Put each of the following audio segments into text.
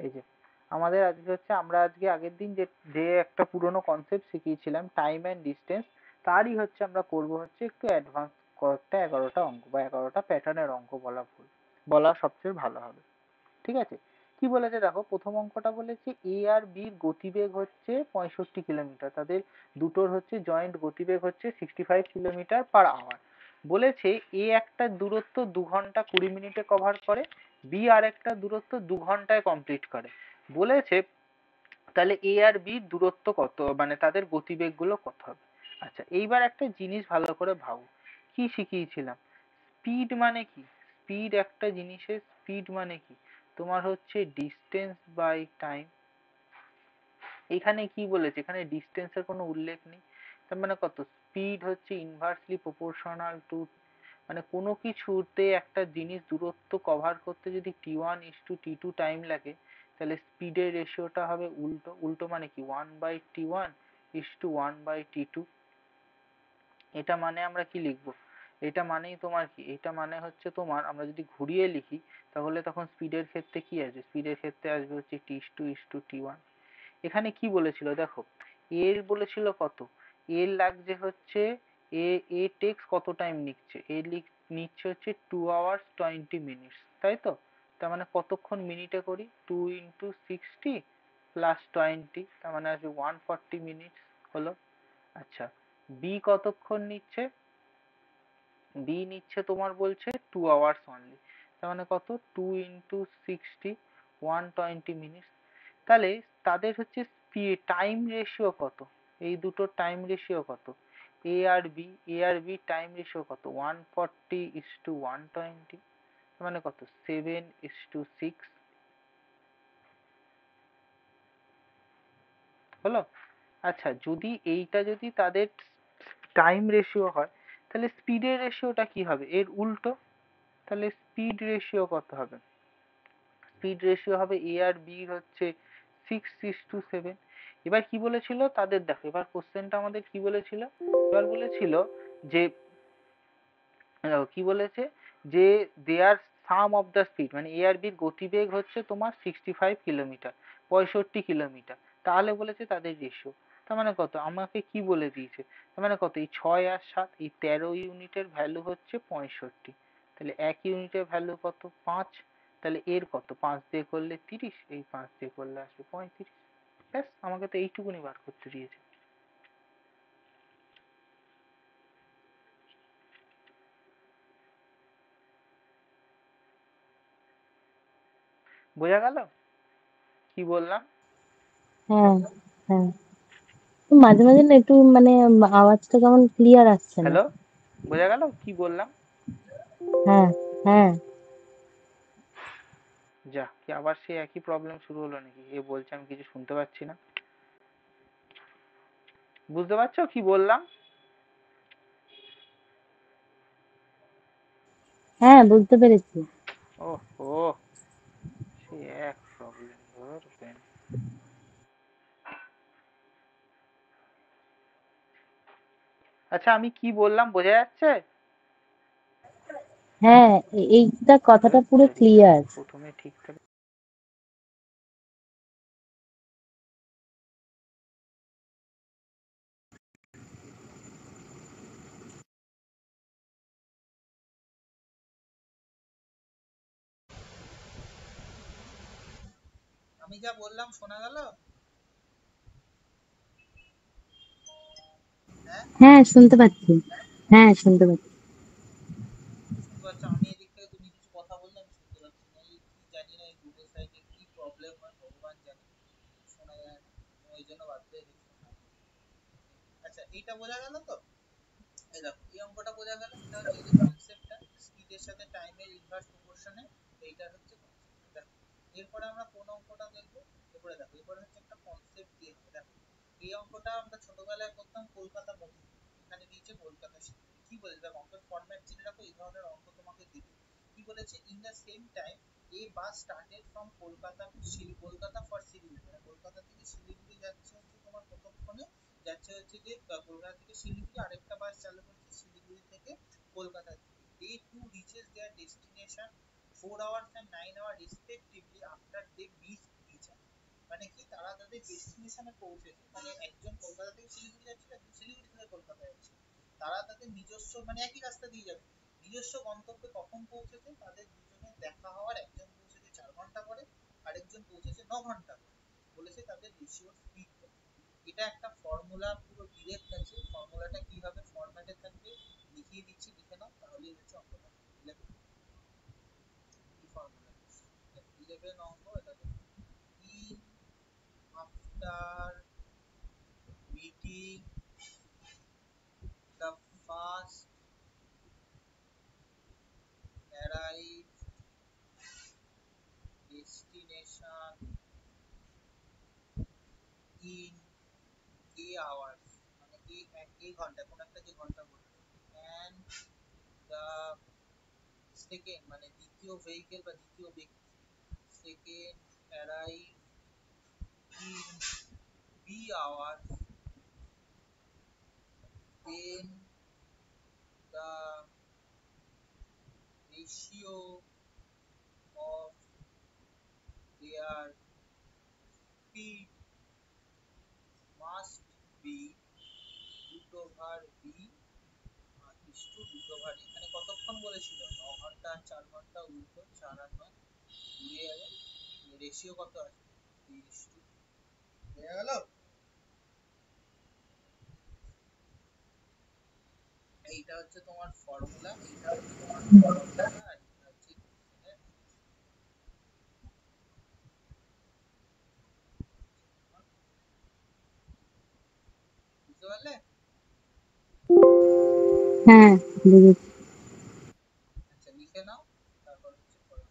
এই যে আমাদের আজকে হচ্ছে, আমরা আজকে আগের দিন যে যে একটা পুরোনো কনসেপ্ট শিখিয়েছিলাম টাইম অ্যান্ড ডিস্টেন্স, তারই হচ্ছে আমরা করব হচ্ছে একটু অ্যাডভান্স কয়েকটা 11টা অঙ্ক বা 11টা প্যাটার্নের অঙ্ক বলা সবচেয়ে ভালো হবে। ঠিক আছে, কি বলেছে দেখো, প্রথম অঙ্কটা বলেছে এ আর বির গতিবেগ হচ্ছে 65 কিলোমিটার, তাদের দুটোর হচ্ছে জয়েন্ট গতিবেগ হচ্ছে 65 কিলোমিটার/আওয়ার। বলেছে এ একটা দূরত্ব 2 ঘন্টা 20 মিনিটে কভার করে, বি আর একটা দূরত্ব 2 ঘন্টায় কমপ্লিট করে। বলেছে তাহলে এ আর বি দূরত্ব কত, মানে তাদের গতিবেগ গুলো কত হবে। আচ্ছা, এইবার একটা জিনিস ভালো করে ভাবো, কি শিখিয়েছিলাম, স্পিড মানে কি? স্পিড একটা জিনিসের স্পিড মানে কি, তোমার হচ্ছে ডিস্টেন্স বাই টাইম। এখানে কি বলেছে, এখানে ডিস্টেন্সের কোনো উল্লেখ নেই, তার মানে কত, স্পিড হচ্ছে ইনভার্সলি প্রপোর্শনাল টু, মানে কোনো কিছুতে একটা জিনিস দূরত্ব কভার করতে যদি t1:t2 টাইম লাগে, তাহলে স্পিডের রেশিওটা হবে উল্টো। উল্টো মানে কি, 1/t1:1/t2। এটা মানে আমরা কি লিখবো, এটা মানেই তোমার কি, এটা মানে হচ্ছে তোমার, আমরা যদি ঘুরিয়ে লিখি তাহলে তখন স্পিডের ক্ষেত্রে কি আসবে, স্পিডের ক্ষেত্রে আসবে হচ্ছে t2:t1। এখানে কি বলেছিল দেখো, এর বলেছিল কত, এর লাগছে হচ্ছে, এ এ টেক্স কত টাইম নিচ্ছে, নিচ্ছে হচ্ছে 2 hours 20 minutes, তাই তো? তার মানে কতক্ষণ মিনিটে করি, 2 × 60 + 20, তার মানে আসবে 140 মিনিটস হলো। আচ্ছা, বি কতক্ষণ নিচ্ছে, বি নিচ্ছে তোমার বলছে 2 hours অনলি, তার মানে কত, 2 × 60 120 মিনিটস। তাহলে তাদের হচ্ছে টাইম রেশিও কত, এই দুটো টাইম রেশিও কত, এ আর বি টাইম রেশিও কত, 140:120, মানে কত, 7:6 হলো। আচ্ছা, যদি এইটা যদি তাদের টাইম রেশিও হয়, তাহলে স্পিডের রেশিওটা কি হবে, এর উল্টো। তাহলে স্পিড রেশিও কত হবে, স্পিড রেশিও হবে এ আর বি হচ্ছে 6:7। এবার কি বলেছিল তাদের, দেখো এবার কোশ্চেনটা আমাদের কি বলেছিল, এবার বলেছিল যে কি বলেছে, যে দেয়ার সাম অফ দ্য স্পিড, মানে এ আর বির গতিবেগ হচ্ছে তোমার 65 কিলোমিটার, 65 কিলোমিটার, তাহলে বলেছে তাদের রেশিও। তার মানে কত, আমাকে কি বলে দিয়েছে, তার মানে কত, এই 6 আর 7, এই 13 ইউনিটের ভ্যালু হচ্ছে 65, তাহলে 1 ইউনিটের ভ্যালু কত, 5, তাহলে এর কত, 5 দিয়ে করলে 30, এই 5 দিয়ে করলে আসবে 35। ব্যাস, আমাকে তো এইটুকুনি বার করতে দিয়েছে। বোঝা গেল কি বললাম? হ্যাঁ, হ্যাঁ। মাঝে মাঝে না একটু মানে আওয়াজটা কেমন ক্লিয়ার আসছে না। হ্যালো, বোঝা গেল কি বললাম? হ্যাঁ, হ্যাঁ। যা, কি আবার সেই একই প্রবলেম শুরু হলো নাকি, এ বলছে আমি কিছু শুনতে পাচ্ছি না। বুঝতে পারছো কি বললাম? হ্যাঁ, বুঝতে পেরেছি। ও ও, সে এক প্রবলেম ধরবেন। আচ্ছা, আমি কি বললাম বোঝা যাচ্ছে? হ্যাঁ, এইটা কথাটা পুরো তেরিকা, ক্লিয়ার। প্রথমে ঠিকঠাক। আমি যা বললাম শোনা গেল? হ্যাঁ, হ্যাঁ, শুনতে পাচ্ছি। হ্যাঁ, শুনতে পাচ্ছি। শুনতে পাচ্ছ? আমি এদিক থেকে তুমি কিছু কথা বললে আমি শুনতে পাচ্ছি না, এই কি জানি না, এই গুগল সাইটে কি প্রবলেম হয় ভগবান জানে, শোনা যায় না, ওই জন্য বাধ্য হয়ে হেডফোন লাগিয়ে। আচ্ছা, এইটা বোঝা গেল তো? এই দেখো, এই অঙ্কটা বোঝা গেল, এটা হচ্ছে এই যে কনসেপ্টটা, স্পিডের সাথে টাইমের ইনভার্স প্রপোর্শনে, এইটা হচ্ছে কনসেপ্ট। দেখো, এরপরে আমরা কোন অঙ্কটা দেখবো, এরপরে দেখো, এরপরে হচ্ছে একটা কনসেপ্ট দিয়ে হবে। দেখো, এই অঙ্কটা আমরা ছোটবেলায় করতাম কলকাতা মুভি, এখানে দিয়েছে কলকাতা শিলিগুড়ি। কি বলেছে দেখো, অঙ্কের ফরম্যাট চিনে রাখো, এই ধরনের অঙ্ক তোমাকে দিবে। কি বলেছে, in the same time A bus started from Kolkata for Siliguri, মানে কলকাতা থেকে শিলিগুড়ি যাচ্ছে হচ্ছে তোমার কতক্ষণে, যাচ্ছে হচ্ছে যে কলকাতা থেকে শিলিগুড়ি, আরেকটা বাস চালু করেছে শিলিগুড়ি থেকে কলকাতা দিকে। They to reaches their destination 4 hours and 9 hours respectively after they miss মানে কি তারা তাদের ডেস্টিনেশনে পৌঁছেছে, মানে একজন কলকাতা থেকে শিলিগুড়ি যাচ্ছে, একজন শিলিগুড়ি থেকে কলকাতা যাচ্ছে, তারা তাদের নিজস্ব মানে একই রাস্তা দিয়ে যাবে, নিজস্ব গন্তব্যে কখন পৌঁছেছে তাদের দুজনের দেখা হওয়ার, একজন পৌঁছেছে 4 ঘন্টা পরে, আরেকজন পৌঁছেছে 9 ঘন্টা পরে, বলেছে তাদের রেশিও স্পিড। এটা একটা ফর্মুলা পুরো ডিরেক্ট আছে, ফর্মুলাটা কিভাবে ফরম্যাটে থাকবে লিখিয়ে দিচ্ছি, লিখে নাও, তাহলেই হচ্ছে অঙ্কটা। কি ফর্মুলা? 11 অঙ্ক, এটা দেখো। In after meeting the first arrive destination in a hours, মানে এই ঘন্টা কোন একটা যে ঘন্টা বললো, and the second মানে দ্বিতীয় ভেহিকেল বা দ্বিতীয় ব্যক্তি, second arrive in b hours, then the ratio of their speed must be root over b is to root over, এখানে কতক্ষণ বলেছিল? 9 ঘন্টা আর 4 ঘন্টা, উল্টো 4 আর 9 ঘুরে যাবে, রেশিও কত আছে? 3:2 হয়ে গেল। এইটা হচ্ছে তোমার ফর্মুলা, এইটা হচ্ছে তোমার ফর্মুলা, আর এটা হচ্ছে বুঝতে পারলে? হ্যাঁ, বুঝেছি। আচ্ছা লিখে নাও, তারপর হচ্ছে পড়া।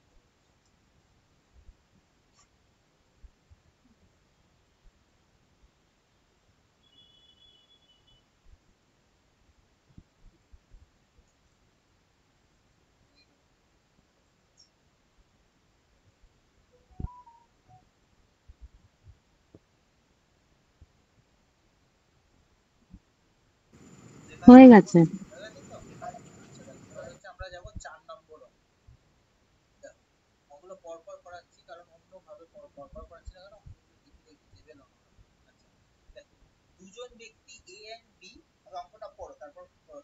লেখা হয়ে গেছে। হয়ে গেছে তো? আচ্ছা দেখো, এবার হচ্ছে আমরা যাবো 4 নম্বর অঙ্ক। দেখো, ওগুলো পরপর করাচ্ছি কারণ অন্যভাবে পরপর করাচ্ছি না, কারণ অঙ্কগুলো দেখে একটু দেবে না। আচ্ছা দেখো, দুজন ব্যক্তি এ এন্ড বি, অঙ্কটা পড়ো তারপর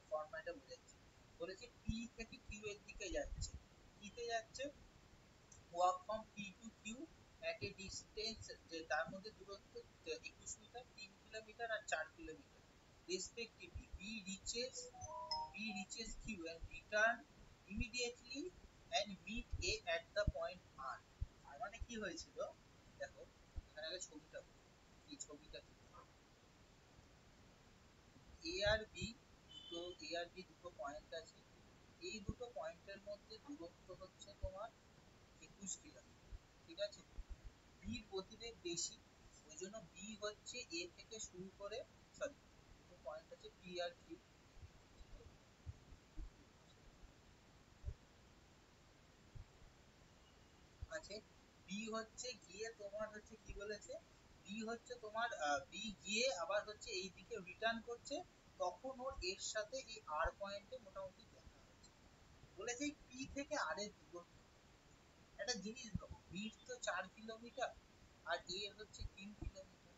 ফরম্যাটে বোঝাচ্ছি। বলেছে পি থেকে কিউ এর দিকে যাচ্ছে, কিতে যাচ্ছে? Walk from P to Q at a distance, যে তার মধ্যে দূরত্ব 21 মিটার, 3 কিলোমিটার আর 4 kilometre respectively. B reaches Q and return immediately and meet A at the point R. আর মানে কি হয়েছিল দেখো, এখানে আগে ছবিটা বলি, এই ছবিটা কি, এ আর বি, দুটো পয়েন্ট আছে, এই দুটো পয়েন্টের মধ্যে দূরত্ব হচ্ছে তোমার 21 কিলোমিটার, ঠিক আছে? বির গতিবেগ বেশি, ওই জন্য বি হচ্ছে এ থেকে শুরু করে, সরি, দুটো পয়েন্ট আছে পি আর কিউ আছে। বি হচ্ছে গিয়ে তোমার হচ্ছে কি বলেছে, বি হচ্ছে তোমার বি গিয়ে আবার হচ্ছে এই দিকে রিটার্ন করছে, তখন ওর এর সাথে এই আর পয়েন্টে মোটামুটি দেখা হচ্ছে। বলেছে পি থেকে আর এর দূরত্ব, একটা জিনিস দেখো, বি তো 4 কিলোমিটার আর এ হচ্ছে 3 কিলোমিটার।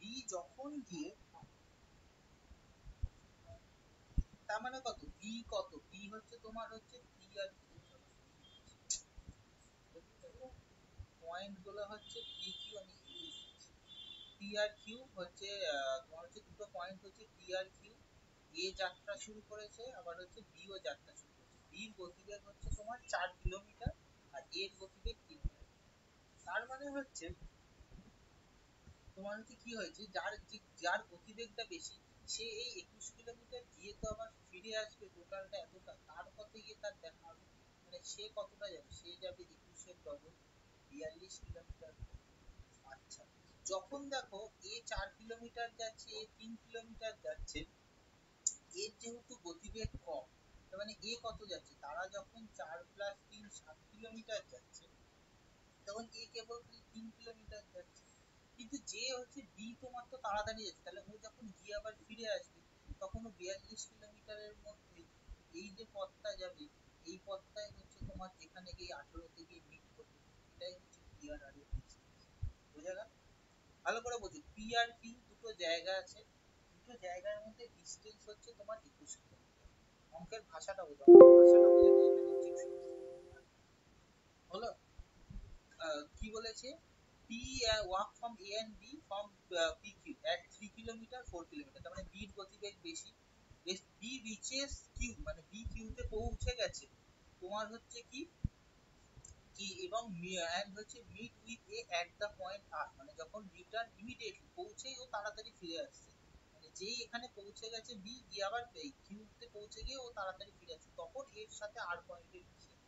বি যখন গিয়ে, তার মানে কত, বি কত, বি হচ্ছে তোমার হচ্ছে পি আর পয়েন্ট গুলো হচ্ছে পি কিউ, আমি পি আর কিউ হচ্ছে তোমার হচ্ছে দুটো পয়েন্ট হচ্ছে পি আর কিউ, এ যাত্রা শুরু করেছে, আবার হচ্ছে বি ও যাত্রা শুরু করেছে। বির গতিবেগ হচ্ছে তোমার 4 কিলোমিটার আর এর গতিবেগ 3 কিলোমিটার। তার মানে হচ্ছে তোমার হচ্ছে কি হয়েছে, যার গতিবেগটা বেশি, সে এই 21 কিলোমিটার গিয়ে তো আবার ফিরে আসবে, টোটালটা এতটা, তার পথে গিয়ে তার দেখা হবে, মানে সে কতটা যাবে, সে যাবে 21-এর ডবল, 42 কিলোমিটার। আচ্ছা, যখন দেখো এ 4 কিলোমিটার যাচ্ছে, এ 3 কিলোমিটার যাচ্ছে, এর যেহেতু গতিবেগ কম, তার মানে এ কত যাচ্ছে, তারা যখন 4 + 3 7 কিলোমিটার যাচ্ছে, তখন এ কেবল 3 কিলোমিটার যাচ্ছে। কিন্তু যে হচ্ছে বি তোমার তো তাড়াতাড়ি যাচ্ছে, তাহলে ও যখন গিয়ে আবার ফিরে আসবে, তখন ও 42 কিলোমিটারের মধ্যে এই যে পথটা যাবে, এই পথটাই হচ্ছে তোমার এখানে গিয়ে 18 থেকে মিট করবে, এটাই হচ্ছে পি আর আর এর, বোঝা গেল? পি আর কিউ দুটো জায়গা আছে, দুটো জায়গার মধ্যে ডিস্টেন্স হচ্ছে তোমার 21 কিলোমিটার। অঙ্কের ভাষাটা বোঝো, অঙ্কের ভাষাটা বোঝাতে এখানে হচ্ছে হলো কি বলেছে, P walk from A and B from P Q at 3 kilometre 4 kilometre, তার মানে বির গতিবেগ বেশি, বি রিচেস কিউ মানে বি কিউ তে পৌঁছে গেছে তোমার হচ্ছে কি কি এবং এন্ড হচ্ছে meet with A at the point R, মানে যখন রিটার্ন ইমিডিয়েটলি পৌঁছেই ও তাড়াতাড়ি ফিরে আসছে, মানে যেই এখানে পৌঁছে গেছে বি গিয়ে আবার কিউ তে পৌঁছে গিয়ে ও তাড়াতাড়ি ফিরে আসছে, তখন এর সাথে আর পয়েন্টের ডিসটেন্স,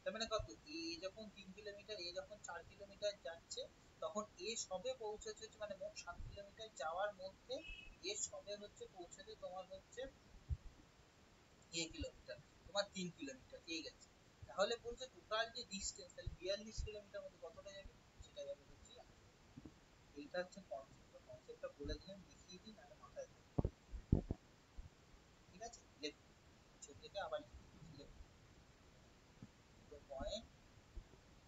তার মানে কত, এ যখন 3 কিলোমিটার এ যখন 4 কিলোমিটার যাচ্ছে তখন এ সবে পৌঁছেছে, মানে মোট 7 কিলোমিটার যাওয়ার মধ্যে এ সবে হচ্ছে পৌঁছেছে তোমার হচ্ছে এ কিলোমিটার, তোমার 3 কিলোমিটার এই গেছে। তাহলে বলছে টোটাল যে ডিসটেন্স তাহলে 42 কিলোমিটার মধ্যে কতটা যাবে, সেটা যাবে হচ্ছে এইটা হচ্ছে কনসেপ্ট, কনসেপ্টটা বলে দিলাম, দেখিয়ে দিন আর মাথায় থাকবে, ঠিক আছে। লেখো ছবিটা আবার লিখে দিচ্ছি, লেখো দুটো পয়েন্ট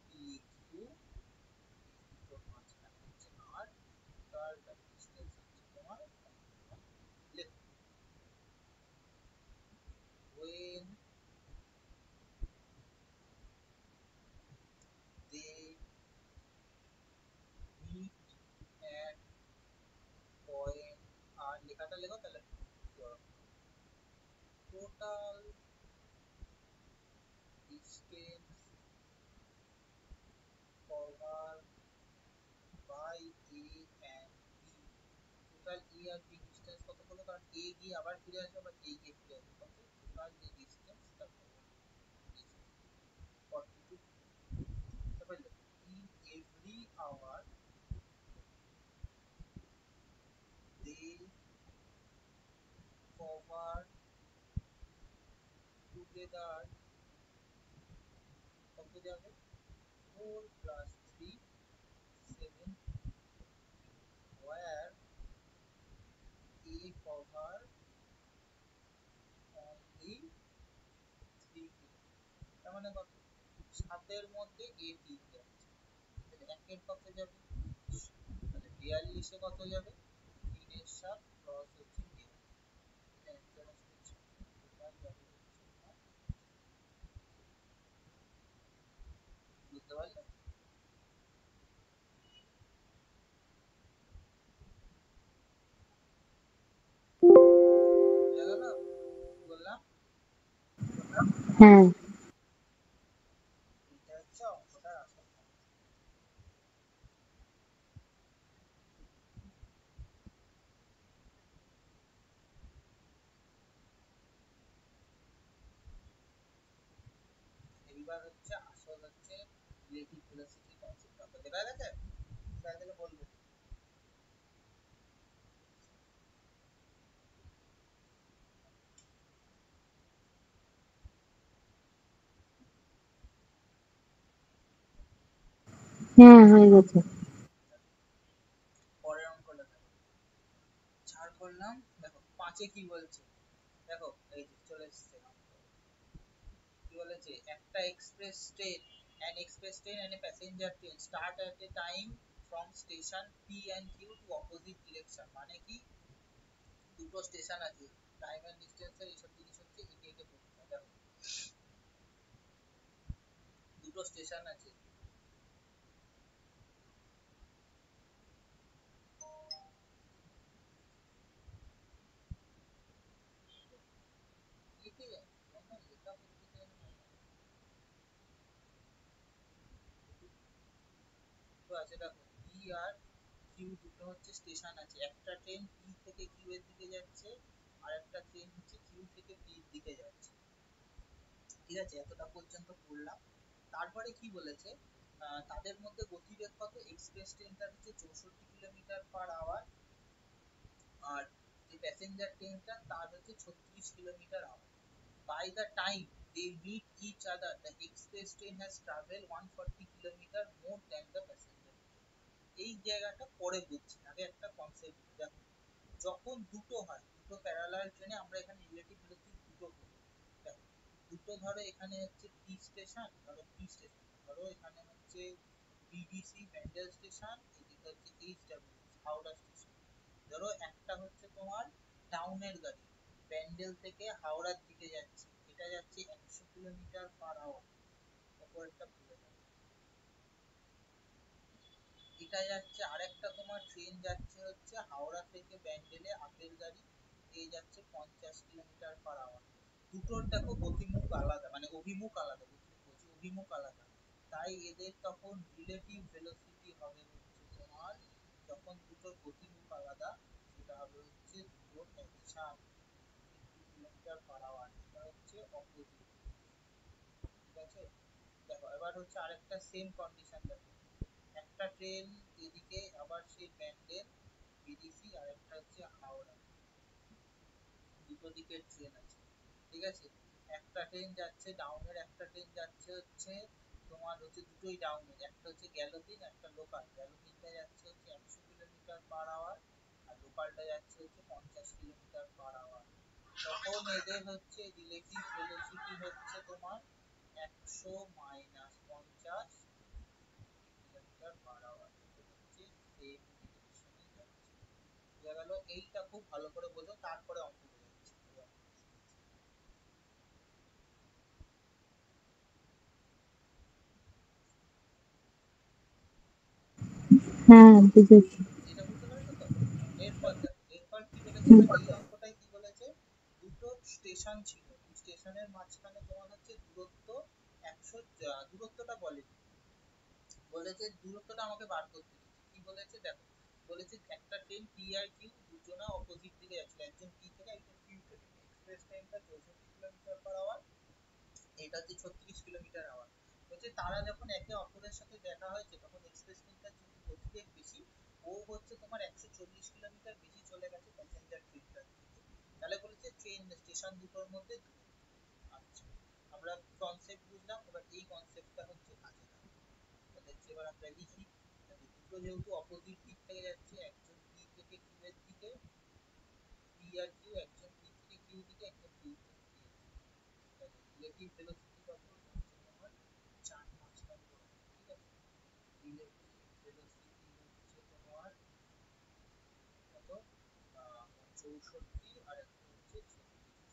পি কিউ, দুটোর মাঝখানে হচ্ছে আর, টোটাল ডিসটেন্স হচ্ছে তোমার, লেখো when they meet at point আর, লেখাটা লেখো তাহলে total distance covered by A and B, total A আর B ডিসটেন্স কত হলো, কারণ A গিয়ে আবার ফিরে আসবে আবার A গিয়ে ফিরে আসবে, কত টোটাল যে ডিসটেন্স তা 42, তারপর in every hour they cover together কত যাবে 4 plus 3 7, where A cover only 3 kilometre, তার মানে কত, 7 মধ্যে A 3 যাচ্ছে, তাহলে 1 কত যাবে, তাহলে 42 কত যাবে, 3 এর 7 প্লাস হচ্ছে 42, এটা অ্যান্সার আসবে 6, টোটাল যাবে হচ্ছে তোমার, বুঝতে পারলে, বুঝা গেল কি বললাম, হ্যাঁ। এটা হচ্ছে অঙ্কটার আসল। এইবার হচ্ছে আসল হচ্ছে রিলেটিভ ভেলোসিটি কনসেপ্টটা বোঝা গেছে, বুঝা গেলে বলবে। হ্যাঁ, হয়ে গেছে। পরের অঙ্কটা দেখো, 4 করলাম, দেখো 5 কি বলছে, দেখো এই যে চলে এসেছে, কি বলেছে, একটা express train an express train and a passenger train start at a time from station P and Q to opposite direction, মানে কি দুটো স্টেশন আছে, টাইম এন্ড ডিসটেন্স এর এইসব জিনিস হচ্ছে একে একে পড়তে হয়, দেখো দুটো স্টেশন আছে, লিখে যায় কেন লেখা পড়তে চায় না, দুটো আছে দেখো পি আর কিউ, দুটো হচ্ছে স্টেশন আছে, একটা ট্রেন পি থেকে কিউ এর দিকে যাচ্ছে আর একটা ট্রেন হচ্ছে কিউ থেকে পি এর দিকে যাচ্ছে, ঠিক আছে, এতটা পর্যন্ত পড়লাম। তারপরে কি বলেছে, তাদের মধ্যে গতিবেগ কত, এক্সপ্রেস ট্রেনটা হচ্ছে 64 কিলোমিটার পার আওয়ার, আর যে প্যাসেঞ্জার ট্রেনটা তার হচ্ছে 36 kilometre hour, by the time they meet each other the express train has traveled 140 kilometer more than the passenger train, এই জায়গাটা পরে বুঝছি, আগে একটা কনসেপ্ট দেখো, যখন দুটো হয় দুটো প্যারালাল ট্রেনে আমরা এখানে রিলেটিভ ভেলোসিটি দুটো করব, দেখো দুটো ধরো এখানে হচ্ছে পি স্টেশন, ধরো পি স্টেশন, ধরো এখানে হচ্ছে বিডিসি ব্যান্ডেল স্টেশন, এদিকে হচ্ছে এইচডব্লিউ, হাওড়া স্টেশন। ধরো একটা হচ্ছে তোমার টাউনের গাড়ি, ব্যান্ডেল থেকে হাওড়ার দিকে যাচ্ছে, এটা যাচ্ছে 100 কিলোমিটার/আওয়ার, অপরেরটা ভুলে যাবে। এটা যাচ্ছে আরেকটা তোমার ট্রেন যাচ্ছে হচ্ছে হাওড়া থেকে ব্যান্ডেলে, আগের গাড়ি, এ যাচ্ছে 50 কিলোমিটার/আওয়ার। দুটোর দেখো গতিমুখ আলাদা, মানে অভিমুখ আলাদা, গতিমুখ বলছি, অভিমুখ আলাদা। তাই এদের তখন রিলেটিভ ভেলোসিটি হবে হচ্ছে তোমার, যখন দুটোর গতিমুখ আলাদা, সেটা হবে হচ্ছে দুটোর অ্যাডিশন ইনটু কিলোমিটার/আওয়ার। এটা হচ্ছে অপোজিট, ঠিক আছে? দেখো এবার হচ্ছে আরেকটা সেম কন্ডিশন দেখো, একটা ট্রেন এদিকে আবার সেই ব্যান্ডেল বিডিসি, আর একটা হচ্ছে হাওড়া, দুটো দিকের ট্রেন আছে, ঠিক আছে? একটা ট্রেন যাচ্ছে ডাউনের, একটা ট্রেন যাচ্ছে হচ্ছে তোমার হচ্ছে দুটোই ডাউনের, একটা হচ্ছে গ্যালোপিন, একটা লোকাল। গ্যালোপিনটা যাচ্ছে হচ্ছে 100 কিলোমিটার/আওয়ার, আর লোকালটা যাচ্ছে হচ্ছে 50 কিলোমিটার/আওয়ার। তখন এদের হচ্ছে রিলেটিভ ভেলোসিটি হচ্ছে তোমার 100 মাইনাস 50 কিলোমিটার/আওয়ার, হচ্ছে সেম ডিরেকশনে যাচ্ছে। বোঝা গেল? এইটা খুব ভালো করে বোঝো, তারপরে অঙ্ক বোঝাচ্ছি। হ্যাঁ, বুঝেছি। এটা বুঝতে পেরেছো তো? এরপর দেখো, এরপর কি বলেছে, হুম, এবার এই অঙ্কটাই কি বলেছে, দুটো স্টেশন ছিল, দুই স্টেশনের মাঝখানে তোমার হচ্ছে দূরত্ব 100, দূরত্বটা বলেনি, বলেছে দূরত্বটা আমাকে বার করতে দিচ্ছে। কি বলেছে দেখো, বলেছে একটা ট্রেন পি আর কিউ দুজনা অপোজিট দিকে যাচ্ছিল, একজন পি থেকে একজন কিউ থেকে, এক্সপ্রেস টাইমটা 64 কিলোমিটার/আওয়ার, এটা হচ্ছে 36 কিলোমিটার/আওয়ার। বলছে তারা যখন একে অপরের সাথে দেখা হয়েছে, তখন এক্সপ্রেস ট্রেনটার যেহেতু গতিবেগ বেশি, ও হচ্ছে তোমার 140 কিলোমিটার বেশি চলে গেছে প্যাসেঞ্জার ট্রেনটার থেকে। তাহলে বলেছে ট্রেন স্টেশন দুটোর মধ্যে দূরত্ব। আচ্ছা, আমরা কনসেপ্ট বুঝলাম, এবার এই কনসেপ্টটা হচ্ছে কাজে লাগাবো। তাহলে এবার আমরা লিখি, তাহলে দুটো যেহেতু অপোজিট দিক থেকে যাচ্ছে, একজন পি থেকে কিউ এর দিকে, পি আর কিউ, একজন পি থেকে কিউ দিকে, একজন কিউ থেকে পি এর দিকে, তাহলে রিলেটিভ ভেলোসিটি কত, এটা হচ্ছে তোমার 4-5 নম্বর অঙ্ক, ঠিক আছে? রিলেটিভ ভেলোসিটি হচ্ছে তোমার কত, 64, আর একটা হচ্ছে 36,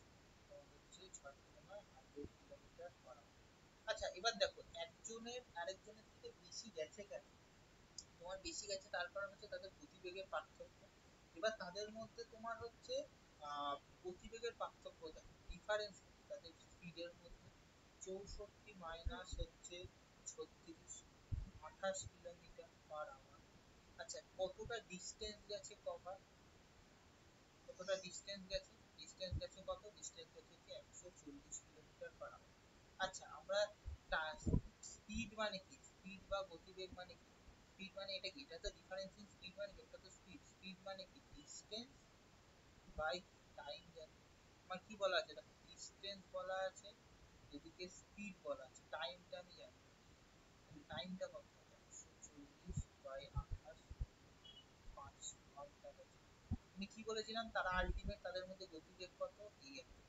তোমার হচ্ছে 6×9 100 কিলোমিটার/আওয়ার। আচ্ছা এবার দেখো, একজনের আরেকজনের থেকে বেশি গেছে কেন? তোমার বেশি গেছে তার কারণ হচ্ছে তাদের গতিবেগের পার্থক্য। এবার তাদের মধ্যে তোমার হচ্ছে গতিবেগের পার্থক্য দেখো, ডিফারেন্স তাদের স্পিডের মধ্যে, 64 মাইনাস হচ্ছে 36, 28 কিলোমিটার/আওয়ার। আচ্ছা কতটা ডিস্টেন্স গেছে কভার, কতটা ডিস্টেন্স গেছে, ডিস্টেন্স গেছে কত, ডিস্টেন্স গেছে হচ্ছে 140 কিলোমিটার/আওয়ার। আচ্ছা আমরা স্পিড মানে কি, স্পিড বা গতিবেগ মানে কি, স্পিড মানে এটা কি, এটা তো ডিফারেন্স ইন স্পিড, মানে কি, এটা তো স্পিড, স্পিড মানে কি ডিস্টেন্স বাই টাইম জানি। আমার কি বলা আছে দেখো, ডিস্টেন্স বলা আছে, এদিকে স্পিড বলা আছে, টাইমটা আমি জানি, টাইমটা কত, 140/28, 5 ঘন্টা গেছে। আমি কি বলেছিলাম, তারা আলটিমেট তাদের মধ্যে গতিবেগ কত, এই একটা,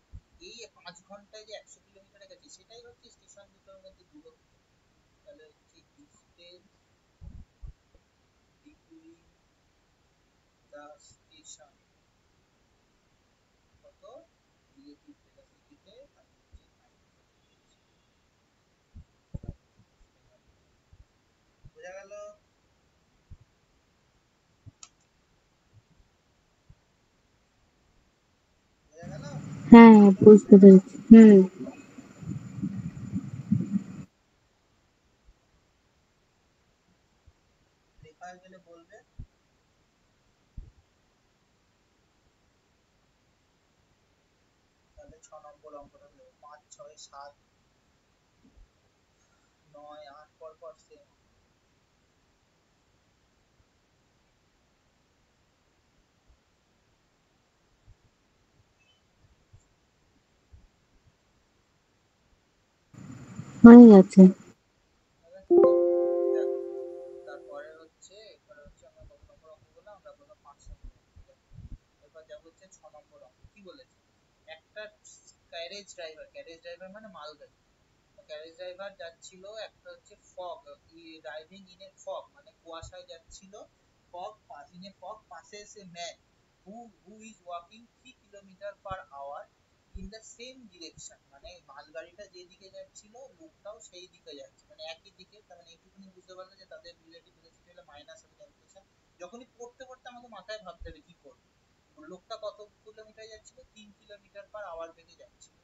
এই 5 ঘন্টায় যে 100 কিলোমিটার গেছে, সেটাই হচ্ছে স্টেশন দুটোর মধ্যে দূরত্ব। তাহলে হচ্ছে ডিস্টেন্স বিটুইন দা স্টেশন কত, রিলেটিভ ভেলোসিটিতে আমি হচ্ছে ফাইন্ড করে দিয়েছি। বোঝা গেল? বোঝা গেল? হ্যাঁ, বুঝতে পেরেছি। লেখা হয়ে গেলে বলবে। তাহলে 6 নম্বর অঙ্কটা হলো 5, 6, 7, 9, 8 পর পর সেম। হয়ে গেছে। দেখো তারপরে হচ্ছে, এরপরে হচ্ছে আমরা কত নম্বর অঙ্ক বললাম, আমরা বললাম 5 নম্বর অঙ্ক। দেখো এরপর যাবো হচ্ছে 6 নম্বর অঙ্ক। কি বলেছে, একটা ক্যারেজ ড্রাইভার মানে মালগাড়ি, ক্যারেজ ড্রাইভার যাচ্ছিল একটা হচ্ছে fog, driving in a fog মানে কুয়াশায় যাচ্ছিল in a fog passes a man who is walking 3 kilometre per hour in the same direction, মানে মালগাড়িটা যেদিকে যাচ্ছিল লোকটাও সেই দিকে যাচ্ছে, মানে একই দিকে। তার মানে এইটুকুনি বুঝতে পারলে যে তাদের রিলেটিভ ভেলোসিটি হলো মাইনাস হবে ক্যালকুলেশন। যখনই পড়তে পড়তে আমাকে মাথায় ভাবতে হবে কি করব। লোকটা কত কিলোমিটার যাচ্ছিল, 3 কিলোমিটার পার আওয়ার বেগে যাচ্ছিল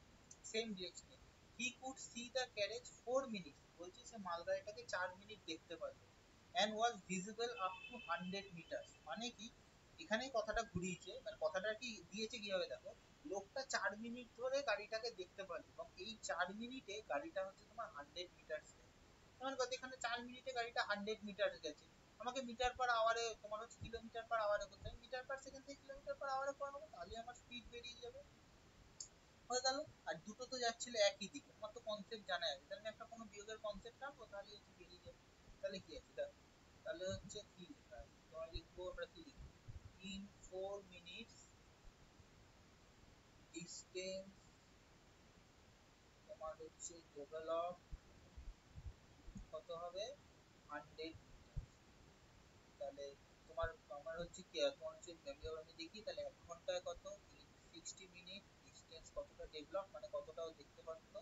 সেম ডিরেকশনে। He could see the carriage 4 minutes, বলছে সে মালগাড়িটাকে 4 মিনিট দেখতে পারলো। and was visible up to 100 meters, মানে কি এখানেই কথাটা ঘুরিয়েছে, মানে কথাটা কি দিয়েছে কিভাবে দেখো, লোকটা 4 মিনিট ধরে গাড়িটাকে দেখতে পারলো এবং এই 4 মিনিটে গাড়িটা হচ্ছে তোমার 100 মিটার গেছে। মানে কথা এখানে 4 মিনিটে গাড়িটা 100 মিটার গেছে। আমাকে মিটার পার আওয়ারে তোমার হচ্ছে কিলোমিটার পার আওয়ারে করতে হবে, মিটার পার সেকেন্ড থেকে কিলোমিটার পার আওয়ারে করাবো, তাহলে আমার স্পিড বেরিয়ে যাবে, হয়ে গেল। আর দুটো তো যাচ্ছিল একই দিকে, আমার তো কনসেপ্ট জানা আছে, তাহলে আমি একটা কোনো বিয়োগের কনসেপ্ট আনবো, তাহলে হচ্ছে বেরিয়ে যাবে। তাহলে কি আছে দেখো, তাহলে হচ্ছে কি লেখা আছে তোমার, লিখবো আমরা কি লিখবো, in 4 minutes distance তোমার হচ্ছে develop কত হবে 100 মিটার। তাহলে তোমার আমার হচ্ছে কি, তোমার হচ্ছে আমি দেখি তাহলে 1 ঘন্টায় কত, 60 মিনিট ডিসটেন্স কতটা ডেভেলপ, মানে কতটাও দেখতে পারতো,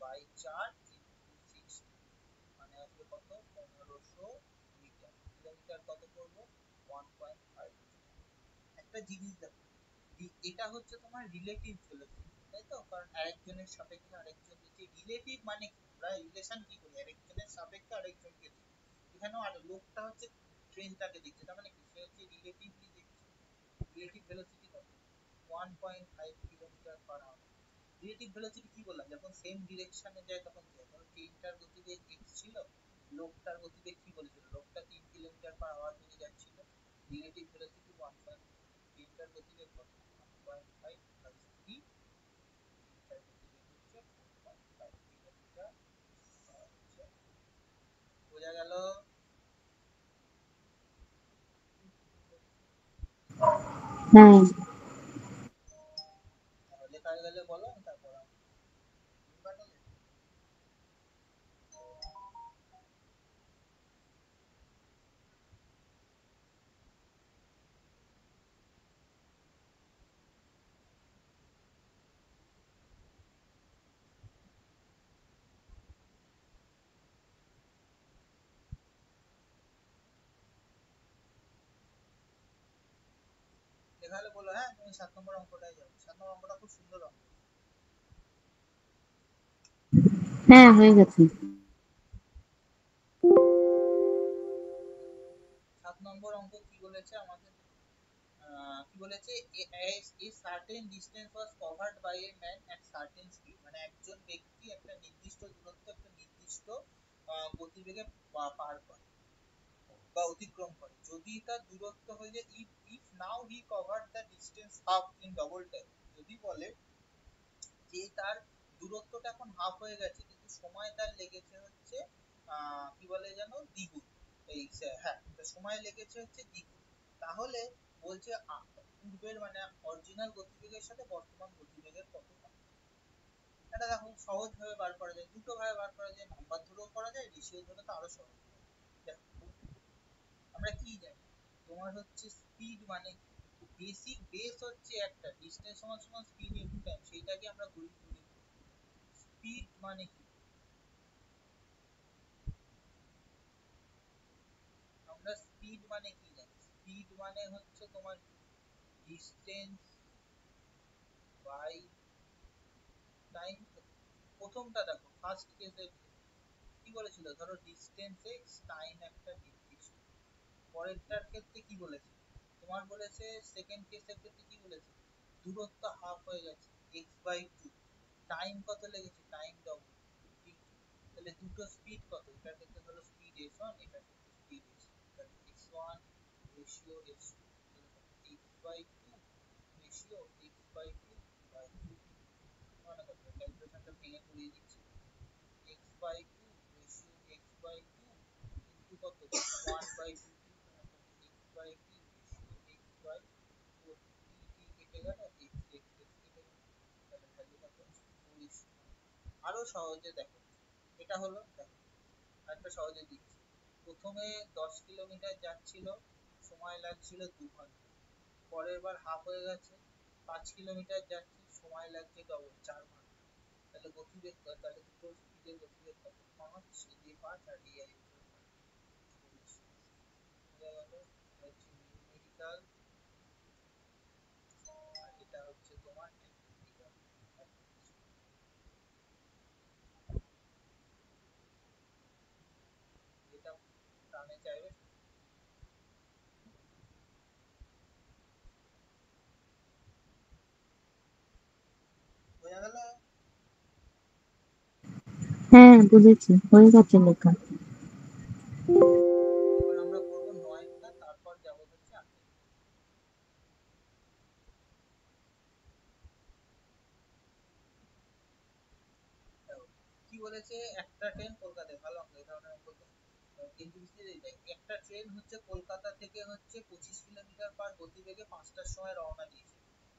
বাই 4 ইনটু 60, মানে আসবে কত 1500 মিটার। কিলোমিটার কত করব 1.5। একটা জিনিস দেখো, এটা হচ্ছে তোমার রিলেটিভ ভেলোসিটি, তাই তো, কারণ আরেকজনের সাপেক্ষে আরেকজন দিচ্ছে। রিলেটিভ মানে কি, আমরা রিলেশন কি করি, আরেকজনের সাপেক্ষে আরেকজনকে দিই। এখানেও আর লোকটা হচ্ছে ট্রেনটাকে দিচ্ছে, তার মানে কি সে হচ্ছে রিলেটিভলি দেখছে। রিলেটিভ ভেলোসিটি কত 1.5 kilometre per hour. Relative velocity কি বললাম, যখন সেম ডিরেকশনে যায় তখন কি হয়, ধরো ট্রেনটার গতিবেগ x ছিল, লোকটার গতিবেগ কি বলেছিল, লোকটা 3 কিলোমিটার পার আওয়ার বেগে যাচ্ছিল, রিলেটিভ ভেলোসিটি 1. ট্রেনটার গতিবেগ কত 1.5 প্লাস 3, ট্রেনটার গতিবেগ হচ্ছে 4.5 কিলোমিটার পার আওয়ার। বোঝা গেল? হ্যাঁ। লেখা হয়ে গেলে বলো, তারপর লেখা হলে বলো। হ্যাঁ, তুমি 7 নম্বর অঙ্কটাই যাও, 7 নম্বর অঙ্কটা খুব সুন্দর অঙ্ক। হ্যাঁ, হয়ে গেছে। 7 নম্বর অঙ্ক কি বলেছে আমাদের, কি বলেছে, a certain distance was covered by a man at certain speed, মানে একজন ব্যক্তি একটা নির্দিষ্ট দূরত্ব একটা নির্দিষ্ট গতিবেগে পার করে বা অতিক্রম করে, যদি তার দূরত্ব হয়ে যায় if now he covered the distance half in double time, যদি বলে যে তার দূরত্বটা এখন হাফ হয়ে গেছে কিন্তু সময় তার লেগেছে হচ্ছে কি বলে যেন দ্বিগুণ, এই হ্যাঁ সময় লেগেছে হচ্ছে দ্বিগুণ, তাহলে বলছে পূর্বের মানে অরিজিনাল গতিবেগের সাথে বর্তমান গতিবেগের কত হয়। এটা দেখো সহজ ভাবে বার করা যায়, দুটো ভাবে বার করা যায়, নাম্বার ধরেও করা যায়, রেশিও ধরে তো আরো সহজ। দেখো আমরা কি জানি, তোমার হচ্ছে স্পিড মানে বেসিক বেস হচ্ছে একটা ডিসটেন্স সমান সমান স্পিড ইনটু টাইম, সেইটাকে আমরা ঘুরিয়ে ঘুরিয়ে করি। স্পিড মানে কি, আমরা স্পিড মানে কি জানি, স্পিড মানে হচ্ছে তোমার ডিসটেন্স বাই টাইম। প্রথমটা দেখো ফার্স্ট কেসের কি বলেছিল, ধরো ডিসটেন্স এক্স টাইম একটা নির্দিষ্ট, পরেরটার ক্ষেত্রে কি বলেছে তোমার, বলেছে সেকেন্ড কেসের ক্ষেত্রে কি বলেছে, দূরত্ব হাফ হয়ে গেছে x/2, টাইম কত লেগেছে টাইম ডবল t2, তাহলে দুটো স্পিড কত, এটার ক্ষেত্রে ধরো স্পিড s1, এটার ক্ষেত্রে স্পিড s2, তাহলে x1 রেশিও s2, তাহলে কত x/2 রেশিও x/2 বাই 2, মানে কত ক্যালকুলেশনটা ভেঙে করিয়ে দিচ্ছি, x/2 রেশিও x/2 ইনটু কত 1/2t, x/t ratio x/4, t কেটে গেল x কেটে গেল, তাহলে ভ্যালু কত 4:1। আরো সহজে দেখো, এটা হলো দেখো আরেকটা সহজে দিচ্ছি, প্রথমে 10 কিলোমিটার যাচ্ছিল সময় লাগছিল 2 ঘন্টা, পরের বার হাফ হয়ে গেছে, 5 কিলোমিটার যাচ্ছি, সময় লাগছে ডবল, 4 ঘন্টা। তাহলে গতিবেগ তাহলে দুটোর স্পিডের গতিবেগ কত? 5, এ 5 আর এ 5 হয়ে গেল। এটা হচ্ছে নিউমেরিক্যাল, আর এটা হচ্ছে তোমার টেকনিক্যাল। যেটা প্রাণে চাইবে বোঝা গেল। হ্যাঁ, বুঝেছি, হয়ে গেছে লেখা। এবার আমরা করবো 9টা, তারপর যাবো হচ্ছে 8। কি বলেছে? একটা ট্রেন কলকাতায়, ভালো অঙ্ক, এই ধরনের অঙ্ক তো একটা ট্রেন হচ্ছে কলকাতা থেকে হচ্ছে 25 কিলোমিটার পার গতিবেগে 5টার সময় রওনা দিয়েছে।